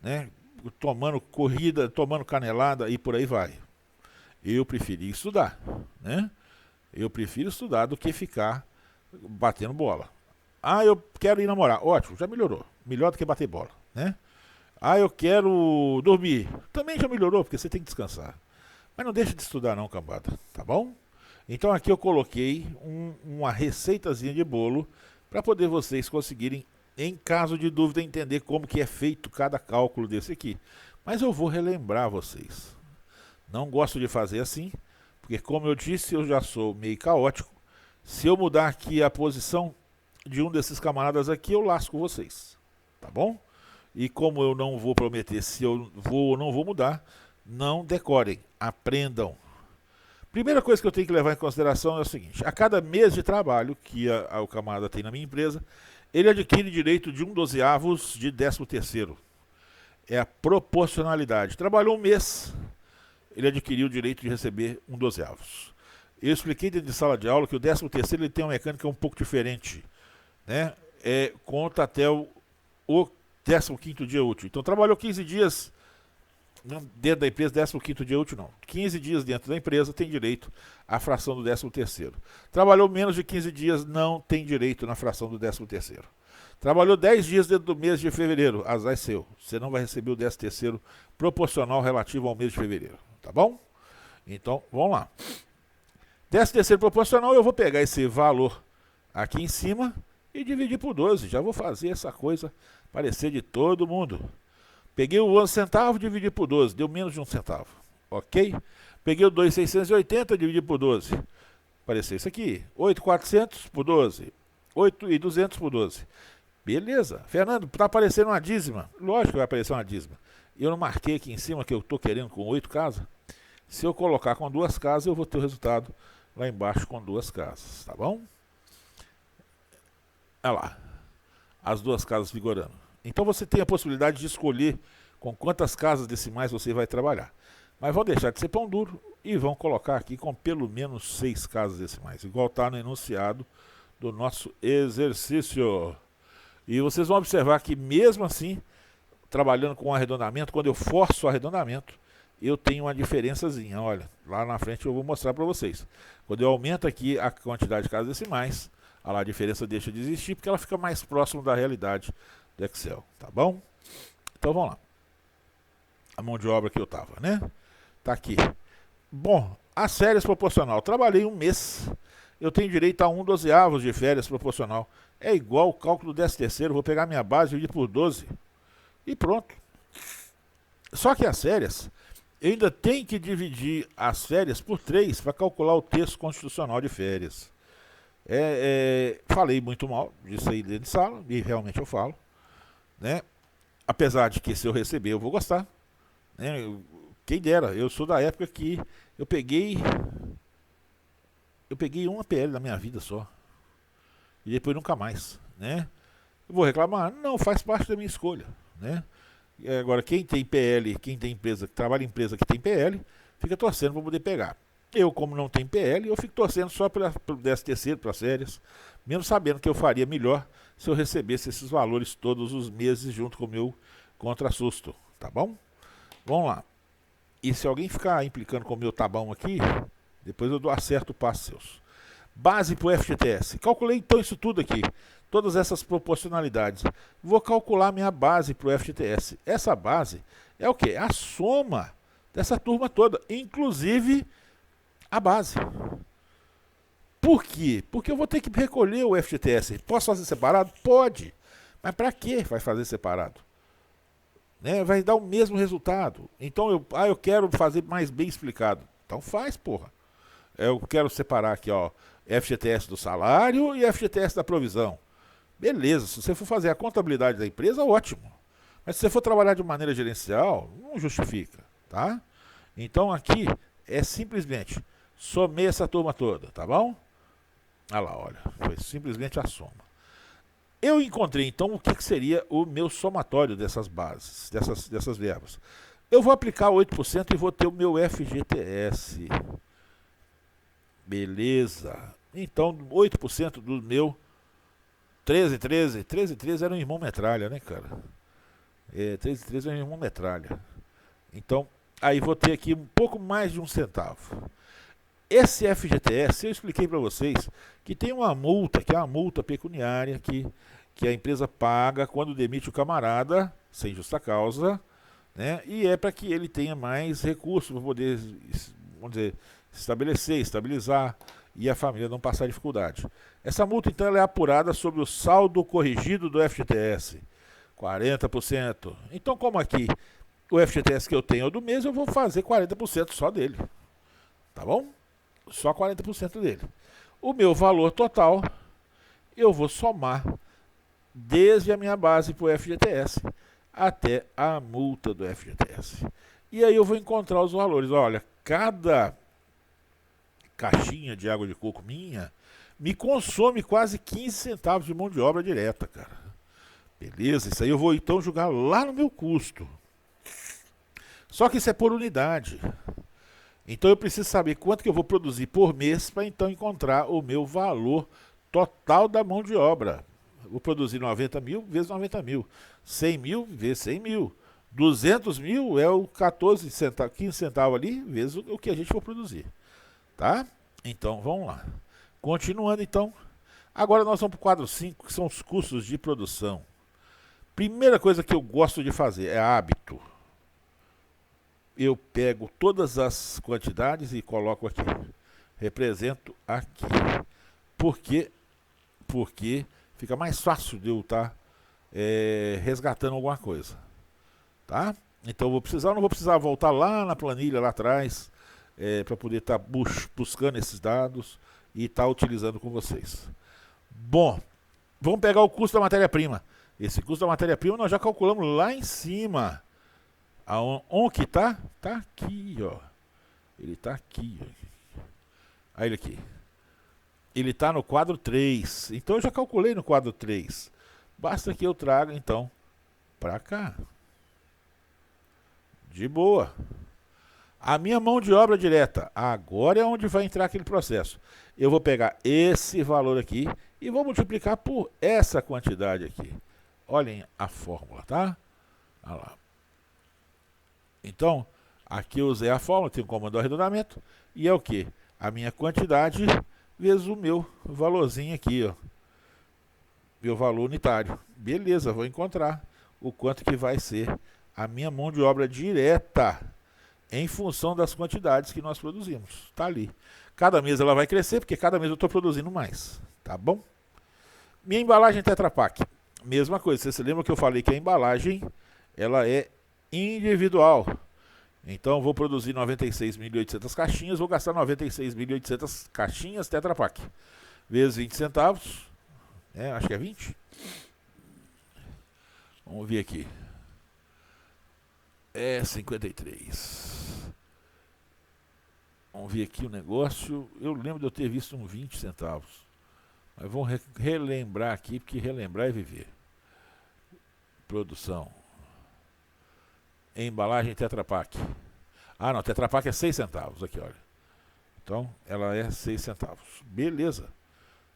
né? Tomando corrida, tomando canelada e por aí vai. Eu preferi estudar, né? Eu prefiro estudar do que ficar batendo bola. Eu quero ir namorar. Ótimo, já melhorou. Melhor do que bater bola, né? Eu quero dormir. Também já melhorou, porque você tem que descansar. Mas não deixa de estudar não, cambada, tá bom? Então aqui eu coloquei uma receitazinha de bolo para poder vocês conseguirem, em caso de dúvida, entender como que é feito cada cálculo desse aqui. Mas eu vou relembrar vocês. Não gosto de fazer assim, porque como eu disse, eu já sou meio caótico. Se eu mudar aqui a posição de um desses camaradas aqui, eu lasco vocês, tá bom? E como eu não vou prometer se eu vou ou não vou mudar, não decorem, aprendam. Primeira coisa que eu tenho que levar em consideração é o seguinte: a cada mês de trabalho que o camarada tem na minha empresa, ele adquire direito de 1/12 de 13º. É a proporcionalidade. Trabalhou um mês, ele adquiriu o direito de receber 1/12. Eu expliquei dentro de sala de aula que o 13º ele tem uma mecânica um pouco diferente, né? Conta até o 15º dia útil. Então trabalhou 15 dias dentro da empresa, 15º dia útil não. 15 dias dentro da empresa tem direito à fração do 13º. Trabalhou menos de 15 dias, não tem direito na fração do 13º. Trabalhou 10 dias dentro do mês de fevereiro, azar é seu. Você não vai receber o 13º proporcional relativo ao mês de fevereiro, tá bom? Então, vamos lá. 13º proporcional, eu vou pegar esse valor aqui em cima e dividir por 12. Já vou fazer essa coisa parecer de todo mundo. Peguei o 11 centavos, dividi por 12, deu menos de 1 centavo, ok? Peguei o 2.680, dividi por 12, apareceu isso aqui, 8.400 por 12, 8.200 por 12. Beleza, Fernando, está aparecendo uma dízima, lógico que vai aparecer uma dízima. Eu não marquei aqui em cima que eu estou querendo com 8 casas. Se eu colocar com 2 casas, eu vou ter o resultado lá embaixo com 2 casas, tá bom? Olha lá, as 2 casas vigorando. Então você tem a possibilidade de escolher com quantas casas decimais você vai trabalhar. Mas vão deixar de ser pão duro e vão colocar aqui com pelo menos 6 casas decimais, igual está no enunciado do nosso exercício. E vocês vão observar que mesmo assim, trabalhando com arredondamento, quando eu forço o arredondamento, eu tenho uma diferençazinha. Olha, lá na frente eu vou mostrar para vocês. Quando eu aumento aqui a quantidade de casas decimais, a diferença deixa de existir, porque ela fica mais próxima da realidade do Excel, tá bom? Então vamos lá. a mão de obra que eu estava, né? Tá aqui. Bom, as férias proporcional. Trabalhei um mês, eu tenho direito a 1/12 de férias proporcional. É igual o cálculo do 13º, vou pegar minha base e dividir por 12 e pronto. Só que as férias, eu ainda tenho que dividir as férias por 3 para calcular o texto constitucional de férias. Falei muito mal disso aí dentro de sala, e realmente eu falo, né? Apesar de que se eu receber eu vou gostar, né? Quem dera, eu sou da época que eu peguei uma PL na minha vida só, e depois nunca mais, né? Eu vou reclamar? Não, faz parte da minha escolha, né? Agora, quem tem PL, quem tem empresa, que trabalha em empresa que tem PL, fica torcendo para poder pegar. Eu, como não tenho PL, eu fico torcendo só pelo 13º, para as férias, mesmo sabendo que eu faria melhor se eu recebesse esses valores todos os meses junto com o meu contra-susto, tá bom? Vamos lá. E se alguém ficar implicando com o meu tá bom aqui, depois eu dou acerto passo seus. Base para o FGTS. Calculei então isso tudo aqui, todas essas proporcionalidades. Vou calcular minha base para o FGTS. Essa base é o quê? A soma dessa turma toda, inclusive a base. Por quê? Porque eu vou ter que recolher o FGTS. Posso fazer separado? Pode. Mas para que vai fazer separado? Né? Vai dar o mesmo resultado. Então eu quero fazer mais bem explicado. Então faz, porra. Eu quero separar aqui, ó, FGTS do salário e FGTS da provisão. Beleza, se você for fazer a contabilidade da empresa, ótimo. Mas se você for trabalhar de maneira gerencial, não justifica, tá? Então aqui é simplesmente somei essa turma toda, tá bom? Olha lá, olha, foi simplesmente a soma. Eu encontrei então o que seria o meu somatório dessas bases, dessas verbas. Eu vou aplicar 8% e vou ter o meu FGTS. Beleza. Então 8% do meu 13 era um irmão metralha, né, cara? 13 é um irmão metralha. Então, aí vou ter aqui um pouco mais de 1 centavo. Esse FGTS, eu expliquei para vocês que tem uma multa, que é uma multa pecuniária que a empresa paga quando demite o camarada, sem justa causa, né? E é para que ele tenha mais recursos para poder, vamos dizer, estabilizar e a família não passar dificuldade. Essa multa, então, ela é apurada sobre o saldo corrigido do FGTS, 40%. Então, como aqui o FGTS que eu tenho é do mês, eu vou fazer 40% só dele, tá bom? Só 40% dele. O meu valor total, eu vou somar desde a minha base para o FGTS até a multa do FGTS. E aí eu vou encontrar os valores. Olha, cada caixinha de água de coco minha me consome quase 15 centavos de mão de obra direta, cara. Beleza? Isso aí eu vou então jogar lá no meu custo. Só que isso é por unidade. Então eu preciso saber quanto que eu vou produzir por mês para então encontrar o meu valor total da mão de obra. Vou produzir 90 mil vezes 90 mil. 100 mil vezes 100 mil. 200 mil é o 15 centavos ali, vezes o que a gente for produzir. Tá? Então vamos lá. Continuando então. Agora nós vamos para o quadro 5, que são os custos de produção. Primeira coisa que eu gosto de fazer é hábito. Eu pego todas as quantidades e coloco aqui. Represento aqui. Por quê? Porque fica mais fácil de eu estar resgatando alguma coisa. Tá? Então eu não vou precisar voltar lá na planilha, lá atrás, para poder estar buscando esses dados e estar utilizando com vocês. Bom, vamos pegar o custo da matéria-prima. Esse custo da matéria-prima nós já calculamos lá em cima. Onde que tá? Tá aqui, ó. Ele tá aqui, ó. Aí ele aqui. Ele tá no quadro 3. Então eu já calculei no quadro 3. Basta que eu traga, então, para cá. De boa. A minha mão de obra direta. Agora é onde vai entrar aquele processo. Eu vou pegar esse valor aqui e vou multiplicar por essa quantidade aqui. Olhem a fórmula, tá? Olha lá. Então, aqui eu usei a fórmula, tenho o comando do arredondamento, e é o que? A minha quantidade vezes o meu valorzinho aqui, ó. Meu valor unitário. Beleza, vou encontrar o quanto que vai ser a minha mão de obra direta em função das quantidades que nós produzimos. Está ali. Cada mês ela vai crescer, porque cada mês eu estou produzindo mais. Tá bom? Minha embalagem Tetra Pak. Mesma coisa. Você se lembra que eu falei que a embalagem ela é individual. Então, eu vou produzir 96.800 caixinhas, vou gastar 96.800 caixinhas Tetra Pak. Vezes 20 centavos. Acho que é 20. Vamos ver aqui. É 53. Vamos ver aqui o negócio. Eu lembro de eu ter visto um 20 centavos. Mas vamos relembrar aqui, porque relembrar é viver. Produção. Embalagem Tetra Pak. Ah, não, Tetra Pak é 6 centavos. Aqui, olha. Então, ela é 6 centavos. Beleza.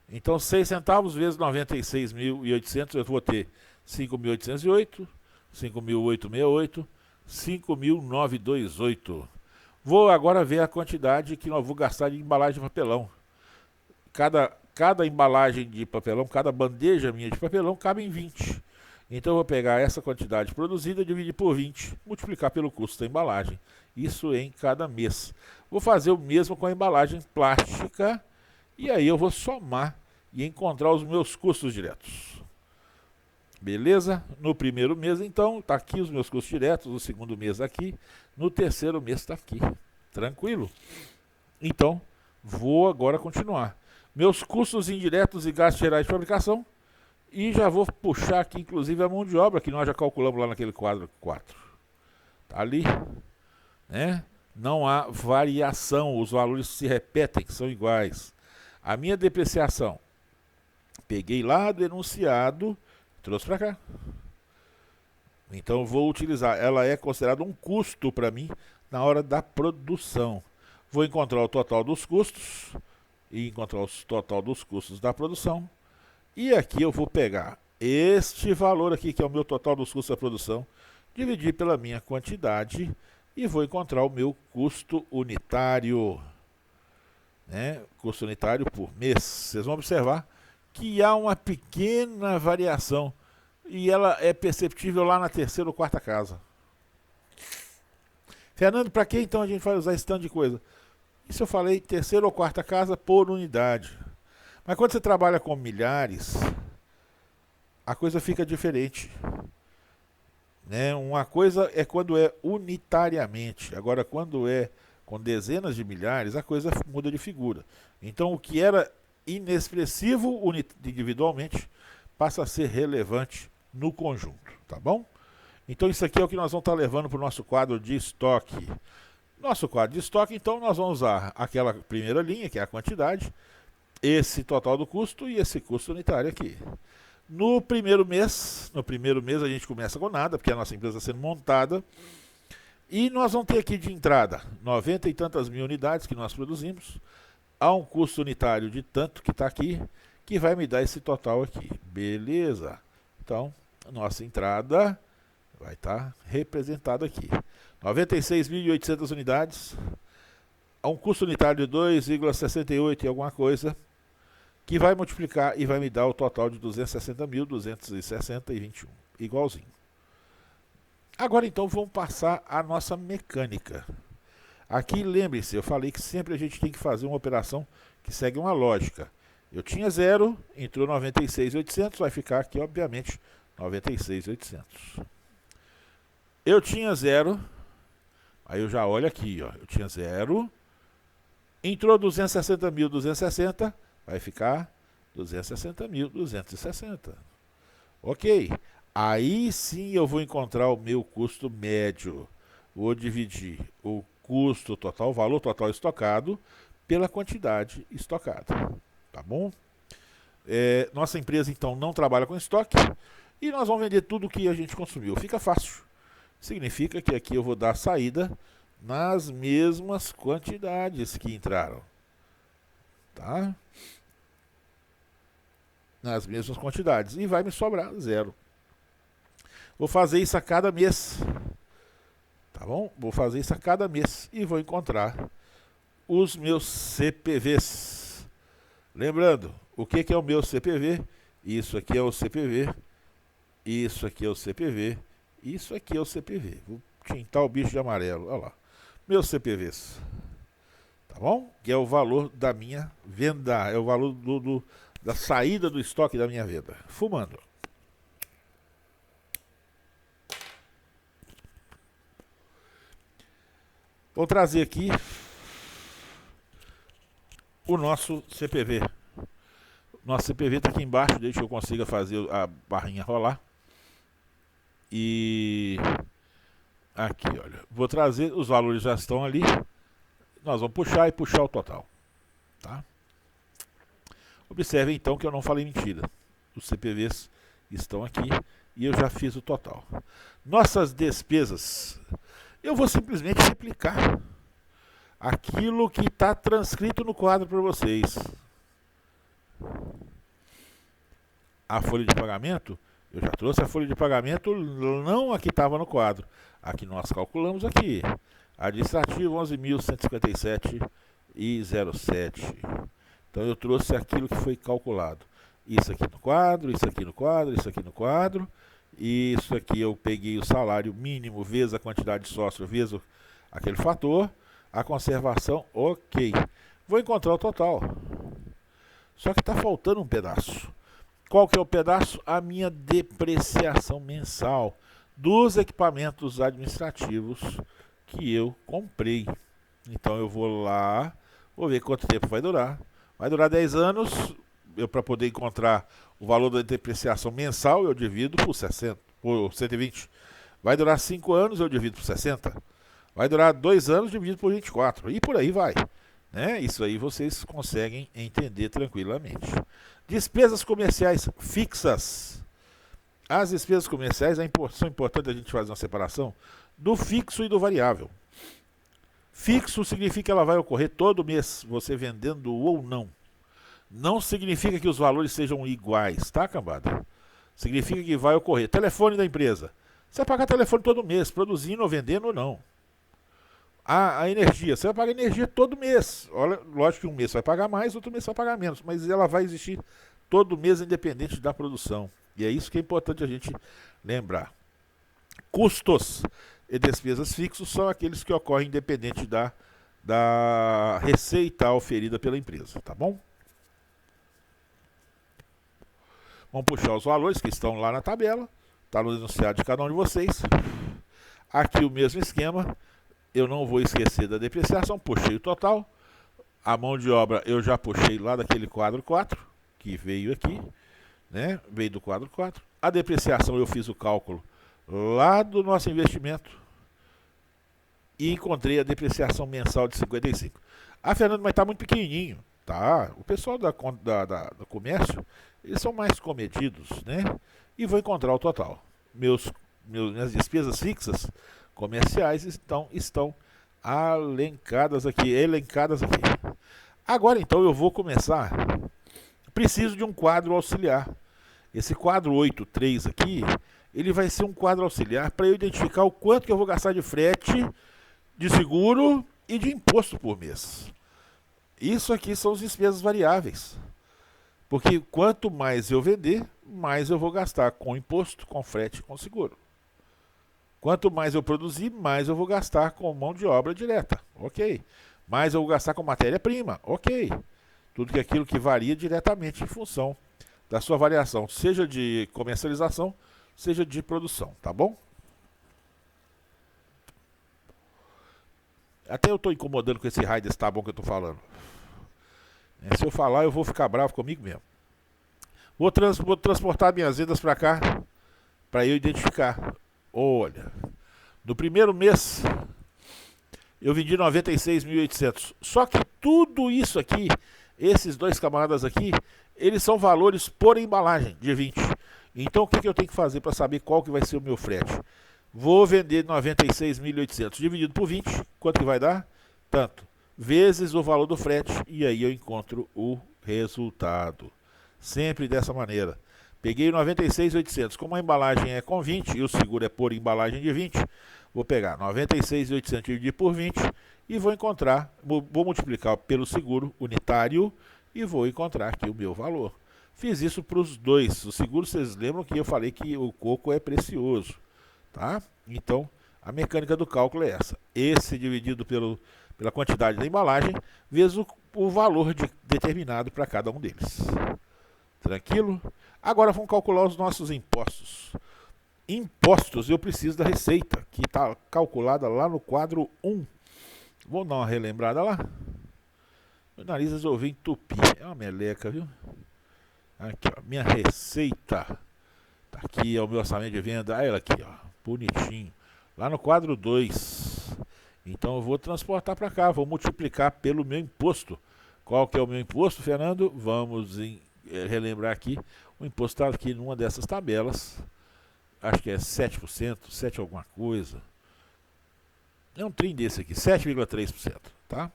Então, 6 centavos vezes 96.800, eu vou ter 5.808, 5.868, 5.928. Vou agora ver a quantidade que nós vou gastar de embalagem de papelão. Cada embalagem de papelão, cada bandeja minha de papelão cabe em 20. Então eu vou pegar essa quantidade produzida, dividir por 20, multiplicar pelo custo da embalagem. Isso em cada mês. Vou fazer o mesmo com a embalagem plástica e aí eu vou somar e encontrar os meus custos diretos. Beleza? No primeiro mês, então, está aqui os meus custos diretos, no segundo mês aqui, no terceiro mês está aqui. Tranquilo? Então, vou agora continuar. Meus custos indiretos e gastos gerais de fabricação. E já vou puxar aqui, inclusive, a mão de obra, que nós já calculamos lá naquele quadro 4. Tá ali. Né? Não há variação, os valores se repetem, são iguais. A minha depreciação, peguei lá do enunciado, trouxe para cá. Então vou utilizar, ela é considerada um custo para mim na hora da produção. Vou encontrar o total dos custos e encontrar o total dos custos da produção. E aqui eu vou pegar este valor aqui, que é o meu total dos custos da produção, dividir pela minha quantidade e vou encontrar o meu custo unitário. Né? Custo unitário por mês. Vocês vão observar que há uma pequena variação e ela é perceptível lá na terceira ou quarta casa. Fernando, para que então a gente vai usar esse tanto de coisa? Isso eu falei, terceira ou quarta casa por unidade. Mas quando você trabalha com milhares, a coisa fica diferente. Né? Uma coisa é quando é unitariamente. Agora, quando é com dezenas de milhares, a coisa muda de figura. Então, o que era inexpressivo individualmente passa a ser relevante no conjunto, tá bom? Então isso aqui é o que nós vamos estar levando para o nosso quadro de estoque. Nosso quadro de estoque, então, nós vamos usar aquela primeira linha, que é a quantidade, esse total do custo e esse custo unitário aqui. No primeiro mês a gente começa com nada, porque a nossa empresa está sendo montada, e nós vamos ter aqui de entrada 90 e tantas mil unidades que nós produzimos, há um custo unitário de tanto que está aqui, que vai me dar esse total aqui. Beleza? Então, a nossa entrada vai estar representada aqui. 96.800 unidades, a um custo unitário de 2,68 e alguma coisa, que vai multiplicar e vai me dar o total de 260.260,21. Igualzinho. Agora, então, vamos passar a nossa mecânica. Aqui, lembre-se, eu falei que sempre a gente tem que fazer uma operação que segue uma lógica. Eu tinha 0, entrou 96.800, vai ficar aqui, obviamente, 96.800. Eu tinha 0, aí eu já olho aqui, ó, eu tinha 0, entrou 260.260, vai ficar 260.260. Ok, aí sim eu vou encontrar o meu custo médio. Vou dividir o custo total, o valor total estocado, pela quantidade estocada. Tá bom? Nossa empresa, então, não trabalha com estoque e nós vamos vender tudo que a gente consumiu. Fica fácil. Significa que aqui eu vou dar saída nas mesmas quantidades que entraram. Tá? Nas mesmas quantidades. E vai me sobrar 0. Vou fazer isso a cada mês. Tá bom? Vou fazer isso a cada mês e vou encontrar os meus CPVs. Lembrando, o que é o meu CPV? Isso aqui é o CPV, isso aqui é o CPV, Isso aqui é o CPV. Vou tintar o bicho de amarelo. Olha lá. Meus CPVs. Tá bom? Que é o valor da minha venda. É o valor da saída do estoque da minha venda. Fumando. Vou trazer aqui o nosso CPV. Nosso CPV está aqui embaixo, desde que eu consiga fazer a barrinha rolar. E aqui, olha, vou trazer, os valores já estão ali. Nós vamos puxar e puxar o total, tá? Observe então que eu não falei mentira. Os CPVs estão aqui e eu já fiz o total. Nossas despesas, eu vou simplesmente replicar aquilo que está transcrito no quadro para vocês. A folha de pagamento, eu já trouxe a folha de pagamento, não a que estava no quadro. A que nós calculamos aqui. Administrativo 11.157,07. Então eu trouxe aquilo que foi calculado. Isso aqui no quadro, isso aqui no quadro, isso aqui no quadro. E isso aqui eu peguei o salário mínimo vezes a quantidade de sócio, vezes aquele fator. A conservação, ok. Vou encontrar o total. Só que está faltando um pedaço. Qual que é o pedaço? A minha depreciação mensal dos equipamentos administrativos que eu comprei. Então eu vou lá, vou ver quanto tempo vai durar. Vai durar 10 anos. Para poder encontrar o valor da depreciação mensal, eu divido por 60, por 120. Vai durar 5 anos, eu divido por 60. Vai durar 2 anos, dividido por 24. E por aí vai. Né? Isso aí vocês conseguem entender tranquilamente. Despesas comerciais fixas. As despesas comerciais são importantes a gente fazer uma separação do fixo e do variável. Fixo significa que ela vai ocorrer todo mês, você vendendo ou não. Não significa que os valores sejam iguais, tá, cambada? Significa que vai ocorrer. Telefone da empresa. Você vai pagar telefone todo mês, produzindo ou vendendo ou não. A energia, você vai pagar energia todo mês. Olha, lógico que um mês vai pagar mais, outro mês vai pagar menos, mas ela vai existir todo mês independente da produção. E é isso que é importante a gente lembrar. Custos e despesas fixos são aqueles que ocorrem independente da receita oferida pela empresa, tá bom? Vamos puxar os valores que estão lá na tabela. Está no enunciado de cada um de vocês. Aqui o mesmo esquema. Eu não vou esquecer da depreciação. Puxei o total. A mão de obra eu já puxei lá daquele quadro 4, que veio aqui. Né? Veio do quadro 4. A depreciação eu fiz o cálculo lá do nosso investimento. E encontrei a depreciação mensal de 55. Ah, Fernando, mas está muito pequenininho. Tá? O pessoal do comércio, eles são mais comedidos, né? E vou encontrar o total. Minhas despesas fixas comerciais estão elencadas aqui. Agora então eu vou começar. Preciso de um quadro auxiliar. Esse quadro 8.3 aqui, ele vai ser um quadro auxiliar para eu identificar o quanto que eu vou gastar de frete, de seguro e de imposto por mês. Isso aqui são as despesas variáveis. Porque quanto mais eu vender, mais eu vou gastar com imposto, com frete, com seguro. Quanto mais eu produzir, mais eu vou gastar com mão de obra direta. Ok. Mais eu vou gastar com matéria-prima. Ok. Tudo aquilo que varia diretamente em função da sua variação, seja de comercialização, seja de produção. Tá bom? Até eu estou incomodando com esse raio desse tá bom que eu estou falando. Se eu falar, eu vou ficar bravo comigo mesmo. Vou transportar minhas vendas para cá, para eu identificar. Olha, no primeiro mês, eu vendi 96.800. Só que tudo isso aqui, esses dois camaradas aqui, eles são valores por embalagem de 20. Então, o que eu tenho que fazer para saber qual que vai ser o meu frete? Vou vender 96.800 dividido por 20, quanto que vai dar? Tanto. Vezes o valor do frete, e aí eu encontro o resultado. Sempre dessa maneira. Peguei 96.800, como a embalagem é com 20 e o seguro é por embalagem de 20, vou pegar 96.800 dividido por 20 e vou encontrar, vou multiplicar pelo seguro unitário e vou encontrar aqui o meu valor. Fiz isso para os dois. O seguro, vocês lembram que eu falei que o coco é precioso. tá? Então, a mecânica do cálculo é essa. Esse dividido pela quantidade da embalagem, vezes o valor determinado para cada um deles. Tranquilo? Agora vamos calcular os nossos impostos. Impostos, eu preciso da receita, que está calculada lá no quadro 1. Vou dar uma relembrada lá. Meu nariz resolveu entupir. É uma meleca, viu? Aqui, ó, minha receita. Tá aqui, é o meu orçamento de venda. Olha ela aqui, ó, bonitinho. Lá no quadro 2. Então eu vou transportar para cá, vou multiplicar pelo meu imposto. Qual que é o meu imposto, Fernando? Vamos relembrar aqui. O imposto está aqui numa dessas tabelas. Acho que é 7%, 7 alguma coisa. É um trem desse aqui, 7,3%, tá?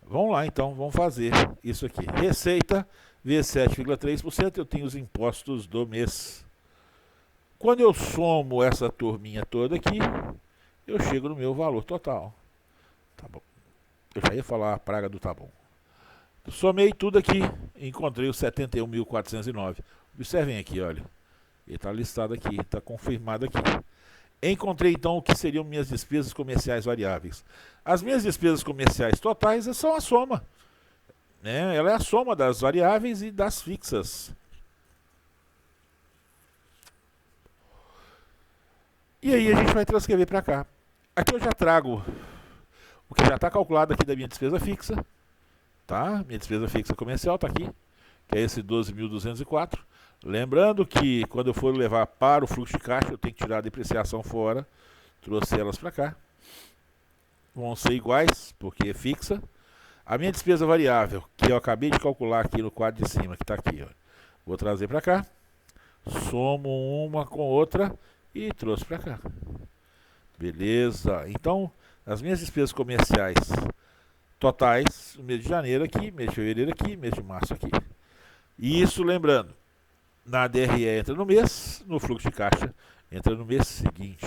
Vamos lá então, vamos fazer isso aqui. Receita vezes 7,3%, eu tenho os impostos do mês. Quando eu somo essa turminha toda aqui, eu chego no meu valor total. Tá bom. Eu já ia falar a praga do tá bom. Somei tudo aqui, encontrei os 71.409. Observem aqui, olha. Ele está listado aqui, está confirmado aqui. Encontrei então o que seriam minhas despesas comerciais variáveis. As minhas despesas comerciais totais são a soma, né? Ela é a soma das variáveis e das fixas. E aí a gente vai transcrever para cá. Aqui eu já trago o que já está calculado aqui da minha despesa fixa, tá? Minha despesa fixa comercial está aqui, que é esse 12.204. Lembrando que quando eu for levar para o fluxo de caixa, eu tenho que tirar a depreciação fora. Trouxe elas para cá. Vão ser iguais, porque é fixa. A minha despesa variável, que eu acabei de calcular aqui no quadro de cima, que está aqui, ó, vou trazer para cá. Somo uma com outra e trouxe para cá. Beleza. Então, as minhas despesas comerciais totais, mês de janeiro aqui, mês de fevereiro aqui, mês de março aqui. E isso, lembrando, na DRE entra no mês, no fluxo de caixa entra no mês seguinte.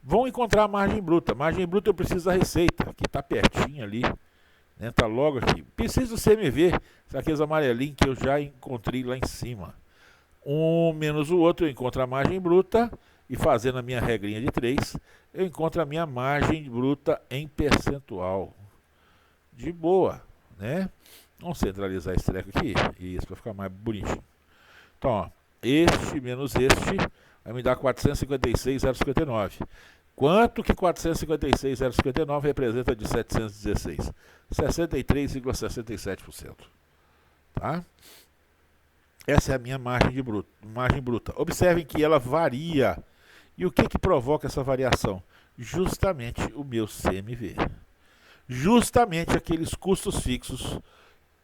Vão encontrar a margem bruta. Margem bruta eu preciso da receita, que está pertinho ali, né? Tá logo aqui. Preciso do CMV, aqueles amarelinhos que eu já encontrei lá em cima. Um menos o outro, eu encontro a margem bruta e fazendo a minha regrinha de 3, eu encontro a minha margem bruta em percentual. De boa, né? Vamos centralizar esse treco aqui, isso para ficar mais bonitinho. Então, ó, este menos este vai me dar 456,059. Quanto que 456,059 representa de 716? 63,67%. Tá? Essa é a minha margem bruta. Observem que ela varia. E o que provoca essa variação? Justamente o meu CMV. Justamente aqueles custos fixos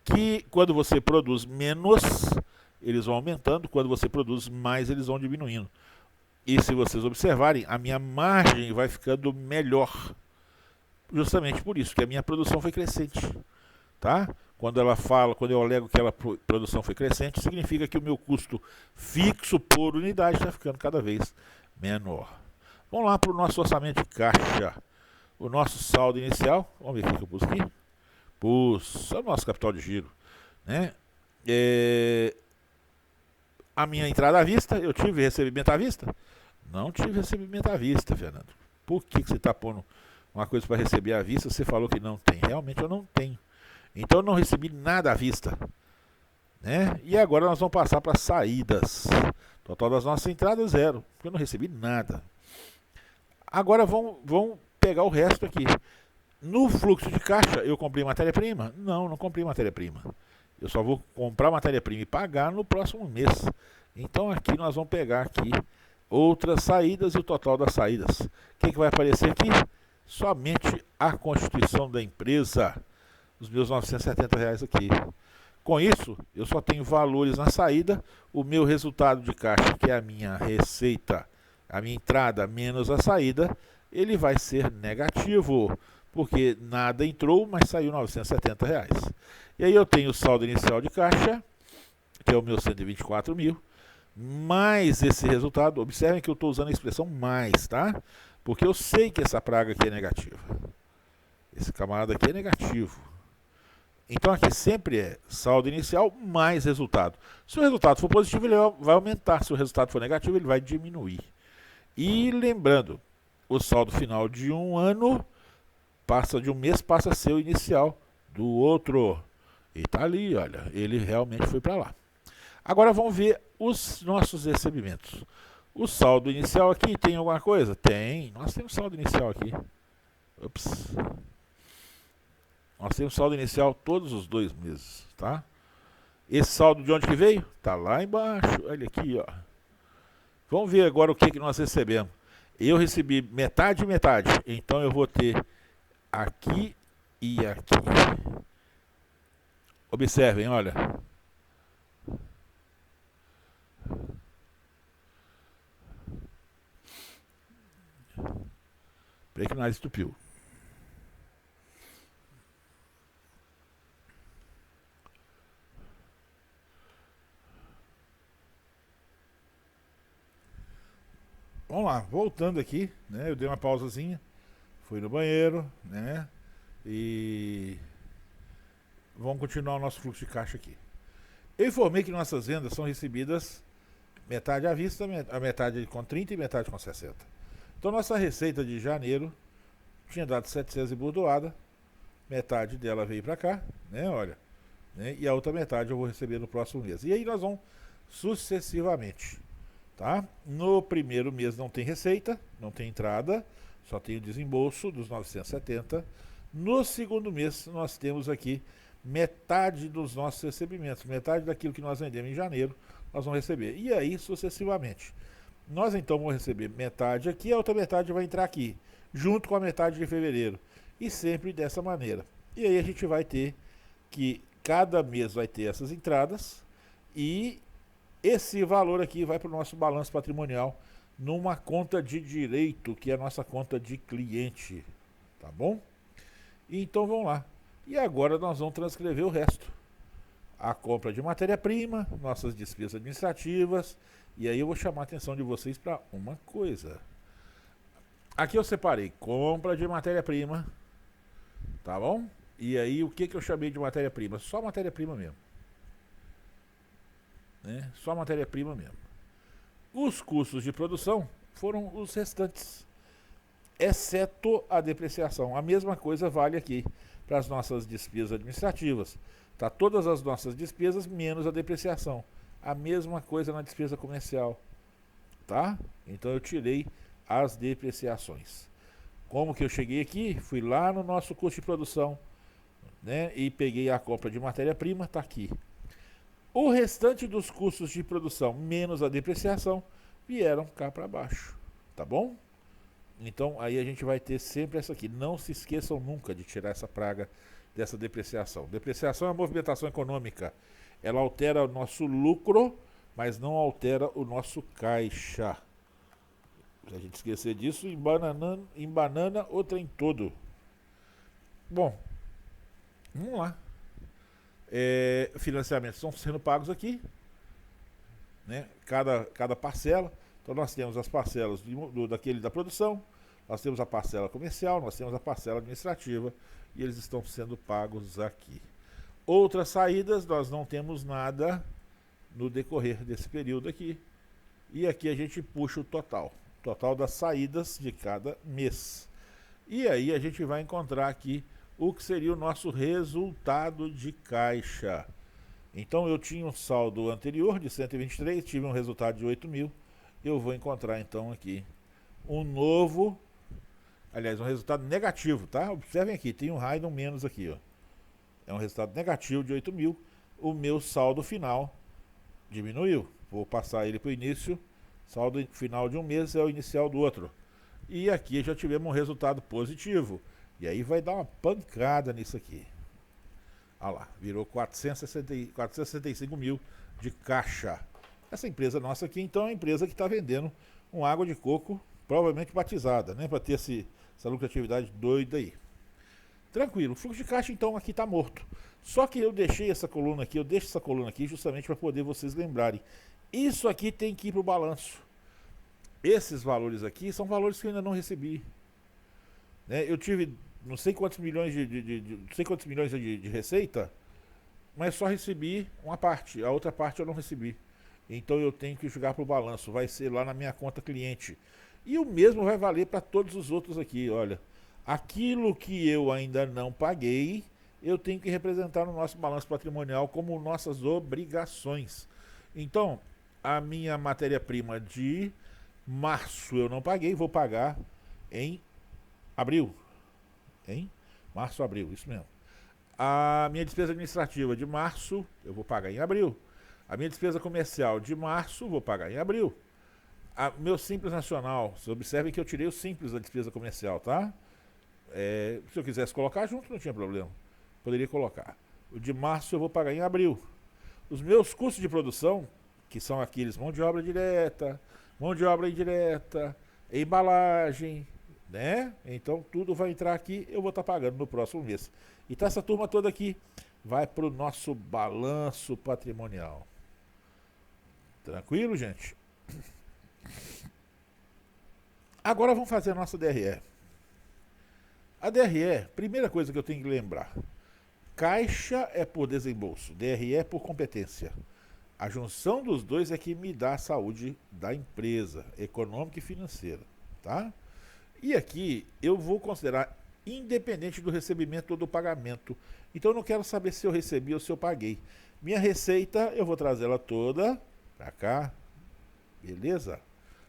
que, quando você produz menos, eles vão aumentando, quando você produz mais, eles vão diminuindo. E se vocês observarem, a minha margem vai ficando melhor. Justamente por isso, que a minha produção foi crescente. Tá? Quando eu alego que a produção foi crescente, significa que o meu custo fixo por unidade está ficando cada vez menor. Vamos lá para o nosso orçamento de caixa. O nosso saldo inicial, vamos ver o que eu pus aqui. Pus o nosso capital de giro, né? A minha entrada à vista, eu tive recebimento à vista? Não tive recebimento à vista, Fernando. Por que você está pondo uma coisa para receber à vista? Você falou que não tem. Realmente eu não tenho. Então eu não recebi nada à vista, né? E agora nós vamos passar para saídas. Total das nossas entradas, 0, porque eu não recebi nada. Agora vamos pegar o resto aqui. No fluxo de caixa, eu comprei matéria-prima? Não, não comprei matéria-prima. Eu só vou comprar matéria-prima e pagar no próximo mês. Então aqui nós vamos pegar aqui outras saídas e o total das saídas. O que vai aparecer aqui? Somente a constituição da empresa. Os meus R$970 aqui. Com isso, eu só tenho valores na saída. O meu resultado de caixa, que é a minha receita, a minha entrada menos a saída, ele vai ser negativo, porque nada entrou, mas saiu R$970. E aí eu tenho o saldo inicial de caixa, que é o meu 124 mil, mais esse resultado. Observem que eu estou usando a expressão mais, tá? Porque eu sei que essa praga aqui é negativa. Esse camarada aqui é negativo. Então aqui sempre é saldo inicial mais resultado. Se o resultado for positivo, ele vai aumentar. Se o resultado for negativo, ele vai diminuir. E lembrando, o saldo final de um ano passa de um mês, passa a ser o inicial do outro. E tá ali, olha, ele realmente foi para lá. Agora vamos ver os nossos recebimentos. O saldo inicial aqui tem alguma coisa? Tem. Nós temos saldo inicial aqui. Ups. Nós temos saldo inicial todos os 2 meses, tá? Esse saldo de onde que veio? Tá lá embaixo. Olha aqui, ó. Vamos ver agora o que, que nós recebemos. Eu recebi metade e metade. Então eu vou ter aqui e aqui. Observem, olha. Peraí que nós estupiu. Vamos lá, voltando aqui, né? Eu dei uma pausazinha, fui no banheiro, né? E vamos continuar o nosso fluxo de caixa aqui. Eu informei que nossas vendas são recebidas metade à vista, a metade com 30 e metade com 60. Então nossa receita de janeiro tinha dado 700 e bordoada, metade dela veio para cá, né? Olha, né? E a outra metade eu vou receber no próximo mês. E aí nós vamos sucessivamente. Tá? No primeiro mês não tem receita, não tem entrada, só tem o desembolso dos 970. No segundo mês nós temos aqui metade dos nossos recebimentos, metade daquilo que nós vendemos em janeiro, nós vamos receber. E aí sucessivamente. Nós então vamos receber metade aqui, a outra metade vai entrar aqui, junto com a metade de fevereiro. E sempre dessa maneira. E aí a gente vai ter que cada mês vai ter essas entradas e esse valor aqui vai para o nosso balanço patrimonial numa conta de direito, que é a nossa conta de cliente, tá bom? Então vamos lá. E agora nós vamos transcrever o resto. A compra de matéria-prima, nossas despesas administrativas, e aí eu vou chamar a atenção de vocês para uma coisa. Aqui eu separei compra de matéria-prima, tá bom? E aí o que eu chamei de matéria-prima? Só matéria-prima mesmo. Né? Só matéria-prima mesmo. Os custos de produção foram os restantes, exceto a depreciação. A mesma coisa vale aqui para as nossas despesas administrativas. Tá todas as nossas despesas menos a depreciação. A mesma coisa na despesa comercial, tá? Então eu tirei as depreciações. Como que eu cheguei aqui? Fui lá no nosso custo de produção, né? E peguei a compra de matéria-prima, tá aqui. O restante dos custos de produção, menos a depreciação, vieram cá para baixo, tá bom? Então aí a gente vai ter sempre essa aqui. Não se esqueçam nunca de tirar essa praga dessa depreciação. Depreciação é uma movimentação econômica. Ela altera o nosso lucro, mas não altera o nosso caixa. Se a gente esquecer disso, embanana o trem todo. Bom, vamos lá. Financiamentos estão sendo pagos aqui, né? Cada parcela. Então nós temos as parcelas daquele da produção, nós temos a parcela comercial, nós temos a parcela administrativa e eles estão sendo pagos aqui. Outras saídas nós não temos nada no decorrer desse período aqui. E aqui a gente puxa o total das saídas de cada mês. E aí a gente vai encontrar aqui o que seria o nosso resultado de caixa. Então eu tinha um saldo anterior de 123, tive um resultado de 8 mil. Eu vou encontrar então aqui um novo, aliás, um resultado negativo, tá? Observem aqui, tem um raio menos aqui, ó. É um resultado negativo de 8 mil. O meu saldo final diminuiu. Vou passar ele para o início. Saldo final de um mês é o inicial do outro. E aqui já tivemos um resultado positivo. E aí vai dar uma pancada nisso aqui. Olha lá, virou 465 mil de caixa. Essa empresa nossa aqui, então, é uma empresa que está vendendo uma água de coco, provavelmente batizada, né? Para ter essa lucratividade doida aí. Tranquilo, o fluxo de caixa, então, aqui está morto. Só que eu deixei essa coluna aqui, eu deixo essa coluna aqui justamente para poder vocês lembrarem. Isso aqui tem que ir para o balanço. Esses valores aqui são valores que eu ainda não recebi. Né? Eu tive não sei quantos milhões de receita, mas só recebi uma parte, a outra parte eu não recebi. Então eu tenho que jogar para o balanço, vai ser lá na minha conta cliente. E o mesmo vai valer para todos os outros aqui, olha. Aquilo que eu ainda não paguei, eu tenho que representar no nosso balanço patrimonial como nossas obrigações. Então, a minha matéria-prima de março eu não paguei, vou pagar em abril. Em março, abril, isso mesmo. A minha despesa administrativa de março, eu vou pagar em abril. A minha despesa comercial de março, vou pagar em abril. Meu Simples Nacional, vocês observem que eu tirei o Simples da despesa comercial, tá? Se eu quisesse colocar junto, não tinha problema. Poderia colocar. O de março eu vou pagar em abril. Os meus custos de produção, que são aqueles mão de obra direta, mão de obra indireta, embalagem, né? Então tudo vai entrar aqui, eu vou estar pagando no próximo mês. Então essa turma toda aqui vai para o nosso balanço patrimonial. Tranquilo, gente? Agora vamos fazer a nossa DRE. A DRE, primeira coisa que eu tenho que lembrar. Caixa é por desembolso, DRE é por competência. A junção dos dois é que me dá a saúde da empresa, econômica e financeira, tá? E aqui eu vou considerar independente do recebimento ou do pagamento. Então eu não quero saber se eu recebi ou se eu paguei. Minha receita, eu vou trazer ela toda para cá, beleza?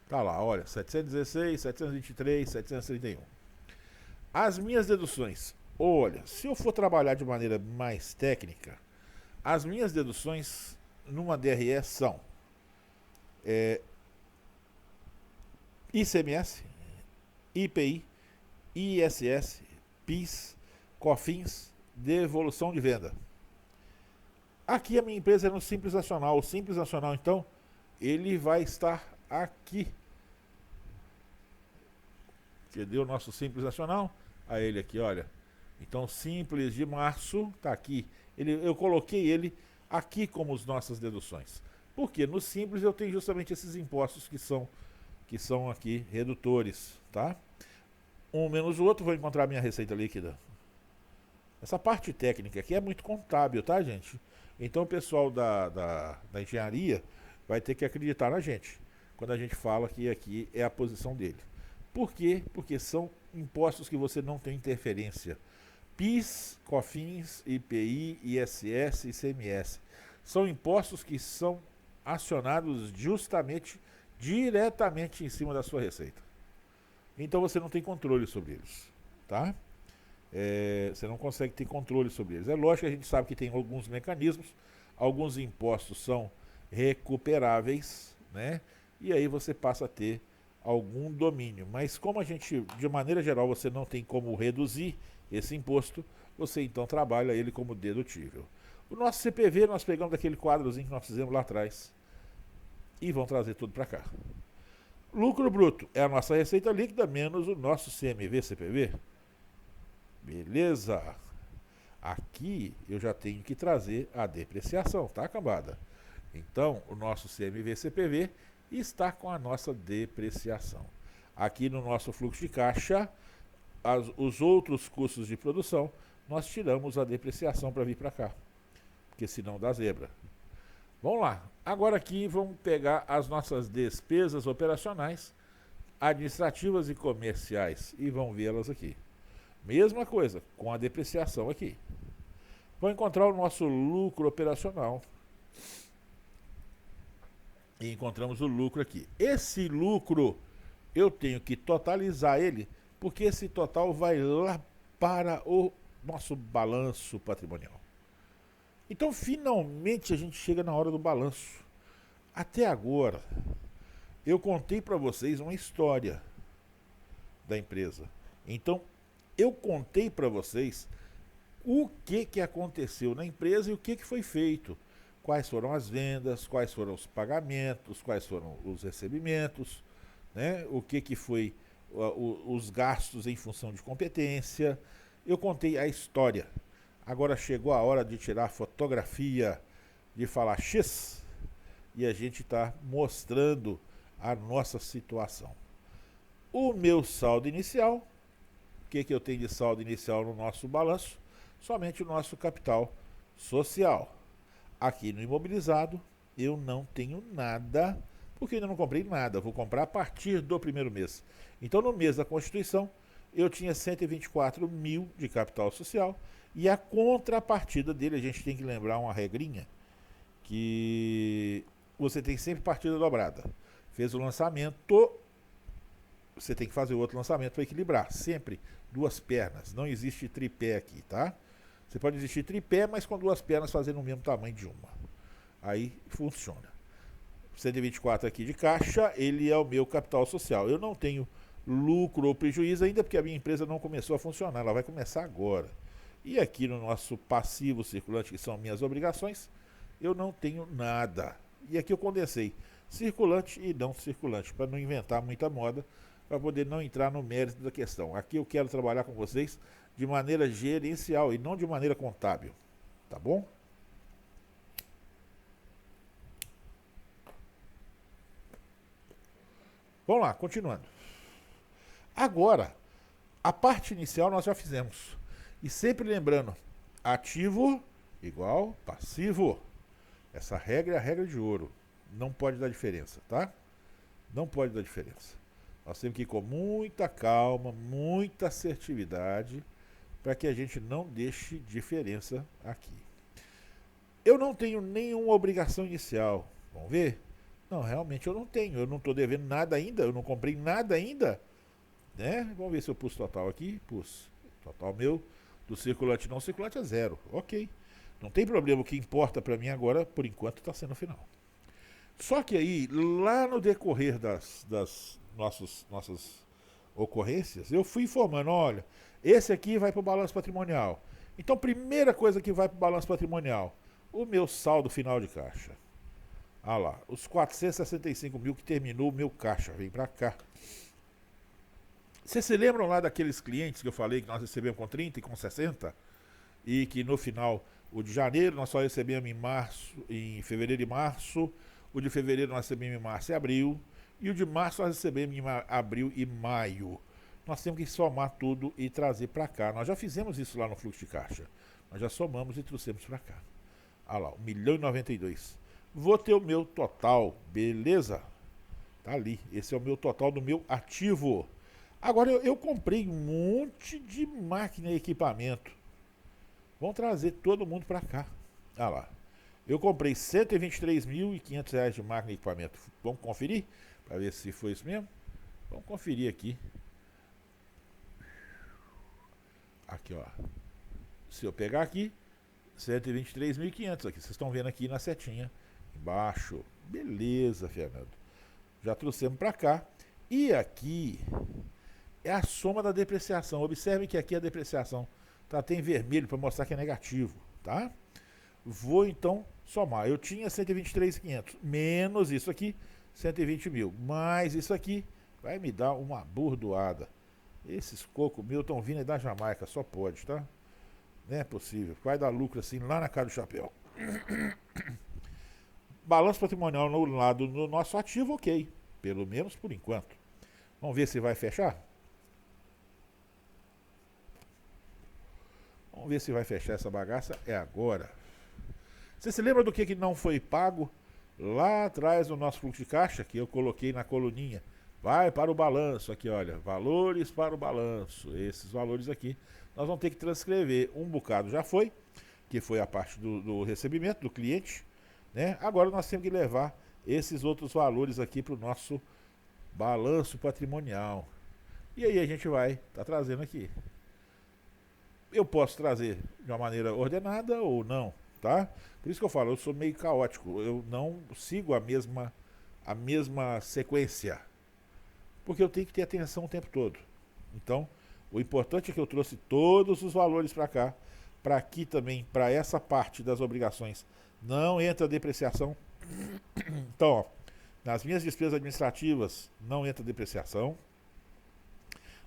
Tá lá, olha, 716, 723, 731. As minhas deduções, olha, se eu for trabalhar de maneira mais técnica, as minhas deduções numa DRE são ICMS, IPI, ISS, PIS, COFINS, devolução de venda. Aqui a minha empresa é no Simples Nacional. O Simples Nacional, então, ele vai estar aqui. Cadê o nosso Simples Nacional? A ele aqui, olha. Então, Simples de março, está aqui. Eu coloquei ele aqui como as nossas deduções. Porque no Simples eu tenho justamente esses impostos que são aqui redutores, tá? Um menos o outro, vou encontrar a minha receita líquida. Essa parte técnica aqui é muito contábil, tá, gente? Então o pessoal da engenharia vai ter que acreditar na gente, quando a gente fala que aqui é a posição dele. Por quê? Porque são impostos que você não tem interferência. PIS, COFINS, IPI, ISS e ICMS. São impostos que são acionados justamente, diretamente em cima da sua receita. Então você não tem controle sobre eles, tá? Você não consegue ter controle sobre eles. É lógico que a gente sabe que tem alguns mecanismos, alguns impostos são recuperáveis, né? E aí você passa a ter algum domínio. Mas como a gente, de maneira geral, você não tem como reduzir esse imposto, você então trabalha ele como dedutível. O nosso CPV, nós pegamos aquele quadrozinho que nós fizemos lá atrás e vamos trazer tudo para cá. Lucro bruto é a nossa receita líquida menos o nosso CMV-CPV. Beleza? Aqui eu já tenho que trazer a depreciação, tá, cambada? Então, o nosso CMV-CPV está com a nossa depreciação. Aqui no nosso fluxo de caixa, os outros custos de produção, nós tiramos a depreciação para vir para cá, porque senão dá zebra. Vamos lá. Agora aqui vamos pegar as nossas despesas operacionais, administrativas e comerciais e vamos vê-las aqui. Mesma coisa, com a depreciação aqui. Vamos encontrar o nosso lucro operacional. E encontramos o lucro aqui. Esse lucro, eu tenho que totalizar ele, porque esse total vai lá para o nosso balanço patrimonial. Então, finalmente, a gente chega na hora do balanço. Até agora, eu contei para vocês uma história da empresa. Então, eu contei para vocês o que aconteceu na empresa e o que foi feito. Quais foram as vendas, quais foram os pagamentos, quais foram os recebimentos, né? O que foi os gastos em função de competência. Eu contei a história. Agora chegou a hora de tirar a fotografia, de falar X, e a gente está mostrando a nossa situação. O meu saldo inicial, o que eu tenho de saldo inicial no nosso balanço? Somente o nosso capital social. Aqui no imobilizado, eu não tenho nada porque ainda não comprei nada, vou comprar a partir do primeiro mês. Então, no mês da Constituição, eu tinha 124 mil de capital social, e a contrapartida dele, a gente tem que lembrar uma regrinha, que você tem sempre partida dobrada. Fez o lançamento, você tem que fazer o outro lançamento para equilibrar. Sempre duas pernas. Não existe tripé aqui, tá? Você pode existir tripé, mas com duas pernas fazendo o mesmo tamanho de uma. Aí funciona. 124 aqui de caixa, ele é o meu capital social. Eu não tenho lucro ou prejuízo ainda, porque a minha empresa não começou a funcionar. Ela vai começar agora. E aqui no nosso passivo circulante, que são minhas obrigações, eu não tenho nada. E aqui eu condensei circulante e não circulante, para não inventar muita moda, para poder não entrar no mérito da questão. Aqui eu quero trabalhar com vocês de maneira gerencial e não de maneira contábil, tá bom? Vamos lá, continuando. Agora, a parte inicial nós já fizemos. E sempre lembrando, ativo igual passivo. Essa regra é a regra de ouro. Não pode dar diferença, tá? Não pode dar diferença. Nós temos que ir com muita calma, muita assertividade, para que a gente não deixe diferença aqui. Eu não tenho nenhuma obrigação inicial. Vamos ver? Não, realmente eu não tenho. Eu não estou devendo nada ainda. Eu não comprei nada ainda. Né? Vamos ver se eu pus total aqui. Pus. Total meu do circulante e não circulante é 0. Ok. Não tem problema. O que importa para mim agora, por enquanto, está sendo o final. Só que aí, lá no decorrer das nossas ocorrências, eu fui informando, olha, esse aqui vai para o balanço patrimonial. Então, primeira coisa que vai para o balanço patrimonial, o meu saldo final de caixa. Ah lá, os 465 mil que terminou o meu caixa, vem para cá. Vocês se lembram lá daqueles clientes que eu falei que nós recebemos com 30 e com 60? E que no final, o de janeiro nós só recebemos em fevereiro e março, o de fevereiro nós recebemos em março e abril, e o de março nós recebemos em abril e maio. Nós temos que somar tudo e trazer para cá. Nós já fizemos isso lá no fluxo de caixa. Nós já somamos e trouxemos para cá. Ah lá, 1.092.000. Vou ter o meu total, beleza? Tá ali, esse é o meu total do meu ativo. Agora eu comprei um monte de máquina e equipamento. Vamos trazer todo mundo para cá. Ah lá. Eu comprei R$ 123.500 de máquina e equipamento. Vamos conferir? Para ver se foi isso mesmo? Vamos conferir aqui. Aqui, ó. Se eu pegar aqui, 123.500 aqui. Vocês estão vendo aqui na setinha. Embaixo. Beleza, Fernando. Já trouxemos para cá. E aqui é a soma da depreciação. Observe que aqui a depreciação tá até em vermelho para mostrar que é negativo, tá? Vou então somar. Eu tinha 123.500 menos isso aqui, 120 mil. Mais isso aqui vai me dar uma bordoada. Esses cocos meus estão vindo da Jamaica, só pode, tá? Não é possível. Vai dar lucro assim lá na cara do chapéu. Balanço patrimonial no lado do nosso ativo, ok. Pelo menos por enquanto. Vamos ver se vai fechar? Vamos ver se vai fechar essa bagaça. É agora. Você se lembra do que não foi pago? Lá atrás no nosso fluxo de caixa, que eu coloquei na coluninha. Vai para o balanço. Aqui, olha. Valores para o balanço. Esses valores aqui. Nós vamos ter que transcrever. Um bocado já foi, que foi a parte do recebimento do cliente. Né? Agora nós temos que levar esses outros valores aqui para o nosso balanço patrimonial. E aí a gente vai estar trazendo aqui. Eu posso trazer de uma maneira ordenada ou não, tá? Por isso que eu falo, eu sou meio caótico, eu não sigo a mesma sequência, porque eu tenho que ter atenção o tempo todo. Então, o importante é que eu trouxe todos os valores para cá, para aqui também, para essa parte das obrigações, não entra depreciação. Então, ó, nas minhas despesas administrativas não entra depreciação,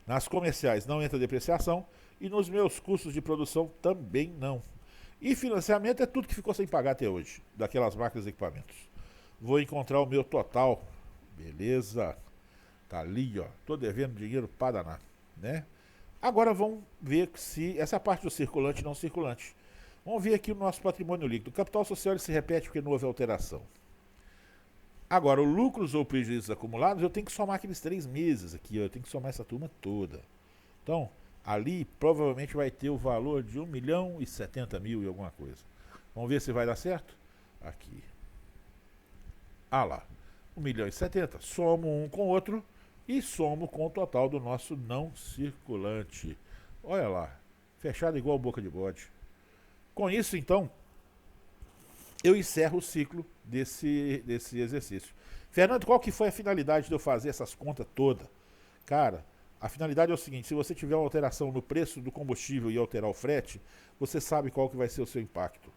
nas comerciais não entra depreciação, e nos meus custos de produção também não. E financiamento é tudo que ficou sem pagar até hoje, daquelas máquinas e equipamentos. Vou encontrar o meu total. Beleza. Tá ali, ó. Tô devendo dinheiro para danar, né? Agora vamos ver se essa parte do circulante e não circulante. Vamos ver aqui o nosso patrimônio líquido. O capital social ele se repete porque não houve alteração. Agora, os lucros ou prejuízos acumulados, eu tenho que somar aqueles 3 meses aqui, ó, eu tenho que somar essa turma toda. Então, ali provavelmente vai ter o valor de 1.070.000 e alguma coisa. Vamos ver se vai dar certo? Aqui. Ah lá, 1.070.000. Somo um com o outro e somo com o total do nosso não circulante. Olha lá, fechado igual boca de bode. Com isso, então, eu encerro o ciclo desse exercício. Fernando, qual que foi a finalidade de eu fazer essas contas todas? Cara, a finalidade é o seguinte: se você tiver uma alteração no preço do combustível e alterar o frete, você sabe qual que vai ser o seu impacto.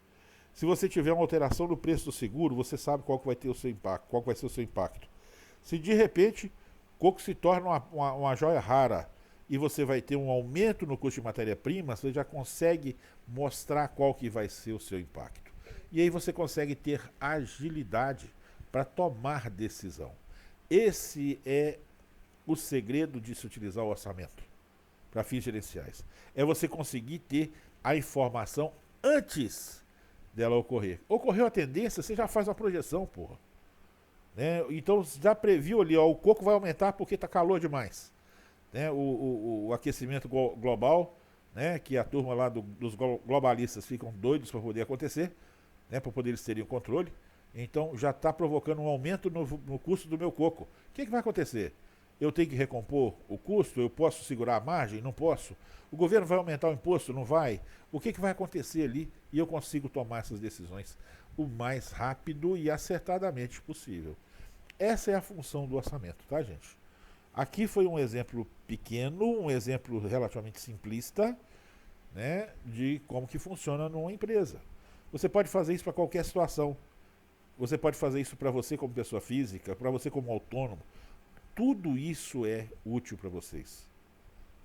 Se você tiver uma alteração no preço do seguro, você sabe qual que vai ter o seu impacto, qual que vai ser o seu impacto. Se de repente coco se torna uma joia rara e você vai ter um aumento no custo de matéria-prima, você já consegue mostrar qual que vai ser o seu impacto. E aí você consegue ter agilidade para tomar decisão. Esse é o segredo de se utilizar o orçamento para fins gerenciais. É você conseguir ter a informação antes dela ocorrer. Ocorreu a tendência, você já faz uma projeção, porra. Né? Então já previu ali, ó, o coco vai aumentar porque está calor demais. Né? O aquecimento global, né? Que a turma lá dos globalistas ficam doidos para poder acontecer, né? Para poder eles terem o controle. Então já está provocando um aumento no custo do meu coco. O que vai acontecer? Eu tenho que recompor o custo? Eu posso segurar a margem? Não posso. O governo vai aumentar o imposto? Não vai. O que vai acontecer ali? E eu consigo tomar essas decisões o mais rápido e acertadamente possível. Essa é a função do orçamento, tá, gente? Aqui foi um exemplo pequeno, um exemplo relativamente simplista, né, de como que funciona numa empresa. Você pode fazer isso para qualquer situação. Você pode fazer isso para você como pessoa física, para você como autônomo. Tudo isso é útil para vocês.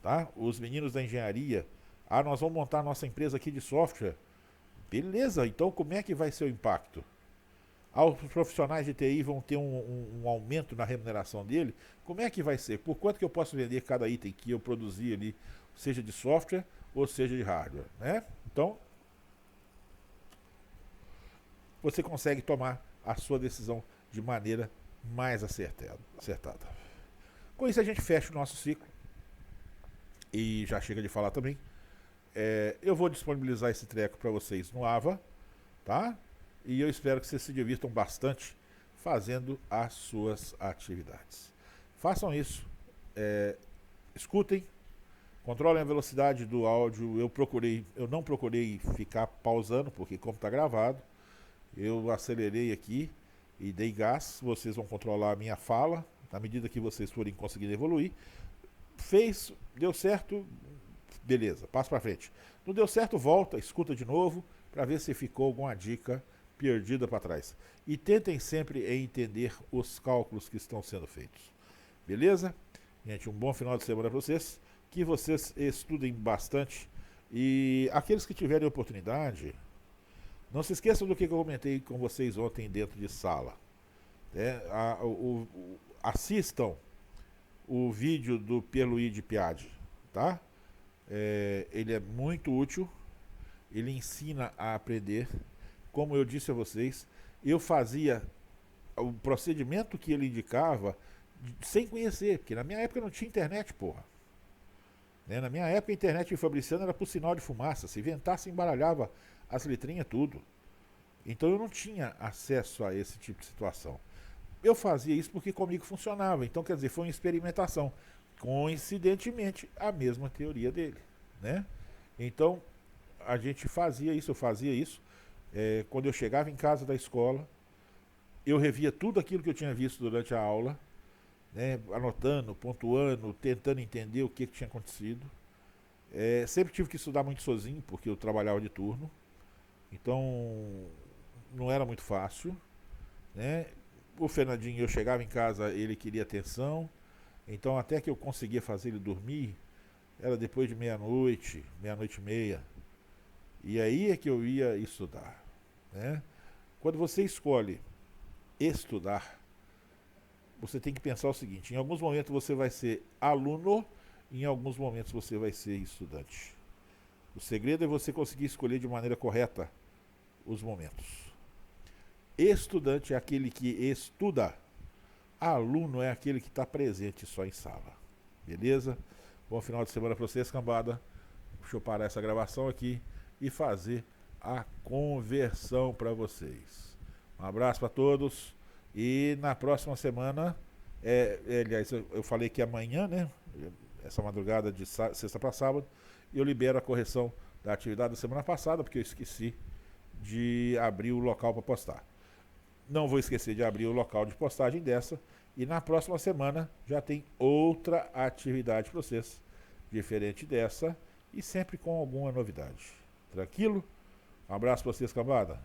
Tá? Os meninos da engenharia, nós vamos montar a nossa empresa aqui de software. Beleza, então como é que vai ser o impacto? Os profissionais de TI vão ter um aumento na remuneração dele. Como é que vai ser? Por quanto que eu posso vender cada item que eu produzi ali, seja de software ou seja de hardware, né? Então, você consegue tomar a sua decisão de maneira mais acertada. Com isso a gente fecha o nosso ciclo. E já chega de falar também. Eu vou disponibilizar esse treco para vocês no AVA, tá? E eu espero que vocês se divirtam bastante fazendo as suas atividades. Façam isso, escutem, controlem a velocidade do áudio. Eu não procurei ficar pausando, porque como está gravado, eu acelerei aqui e dei gás. Vocês vão controlar a minha fala, na medida que vocês forem conseguindo evoluir. Deu certo, beleza, passa para frente. Não deu certo, volta, escuta de novo, para ver se ficou alguma dica perdida para trás. E tentem sempre entender os cálculos que estão sendo feitos. Beleza? Gente, um bom final de semana para vocês. Que vocês estudem bastante. E aqueles que tiverem oportunidade, não se esqueçam do que eu comentei com vocês ontem dentro de sala. Assistam o vídeo do Pierluigi Piade, tá? Ele é muito útil. Ele ensina a aprender. Como eu disse a vocês, eu fazia o procedimento que ele indicava sem conhecer, porque na minha época não tinha internet, porra. Né? Na minha época a internet de Fabriciano era por sinal de fumaça. Se ventasse, embaralhava as letrinhas, tudo. Então eu não tinha acesso a esse tipo de situação. Eu fazia isso porque comigo funcionava. Então, quer dizer, foi uma experimentação. Coincidentemente, a mesma teoria dele, né? Então, eu fazia isso. Quando eu chegava em casa da escola, eu revia tudo aquilo que eu tinha visto durante a aula, né? Anotando, pontuando, tentando entender o que tinha acontecido. Sempre tive que estudar muito sozinho, porque eu trabalhava de turno. Então, não era muito fácil, né? O Fernandinho, eu chegava em casa, ele queria atenção. Então, até que eu conseguia fazer ele dormir, era depois de meia-noite, meia-noite e meia. E aí é que eu ia estudar, né? Quando você escolhe estudar, você tem que pensar o seguinte: em alguns momentos você vai ser aluno, em alguns momentos você vai ser estudante. O segredo é você conseguir escolher de maneira correta os momentos. Estudante é aquele que estuda. Aluno é aquele que está presente só em sala. Beleza? Bom final de semana para vocês, cambada. Deixa eu parar essa gravação aqui e fazer a conversão para vocês. Um abraço para todos. E na próxima semana, aliás, eu falei que amanhã, né? Essa madrugada de sexta para sábado, eu libero a correção da atividade da semana passada, porque eu esqueci de abrir o local para postar. Não vou esquecer de abrir o local de postagem dessa. E na próxima semana já tem outra atividade para vocês, diferente dessa e sempre com alguma novidade. Tranquilo? Um abraço para vocês, cambada.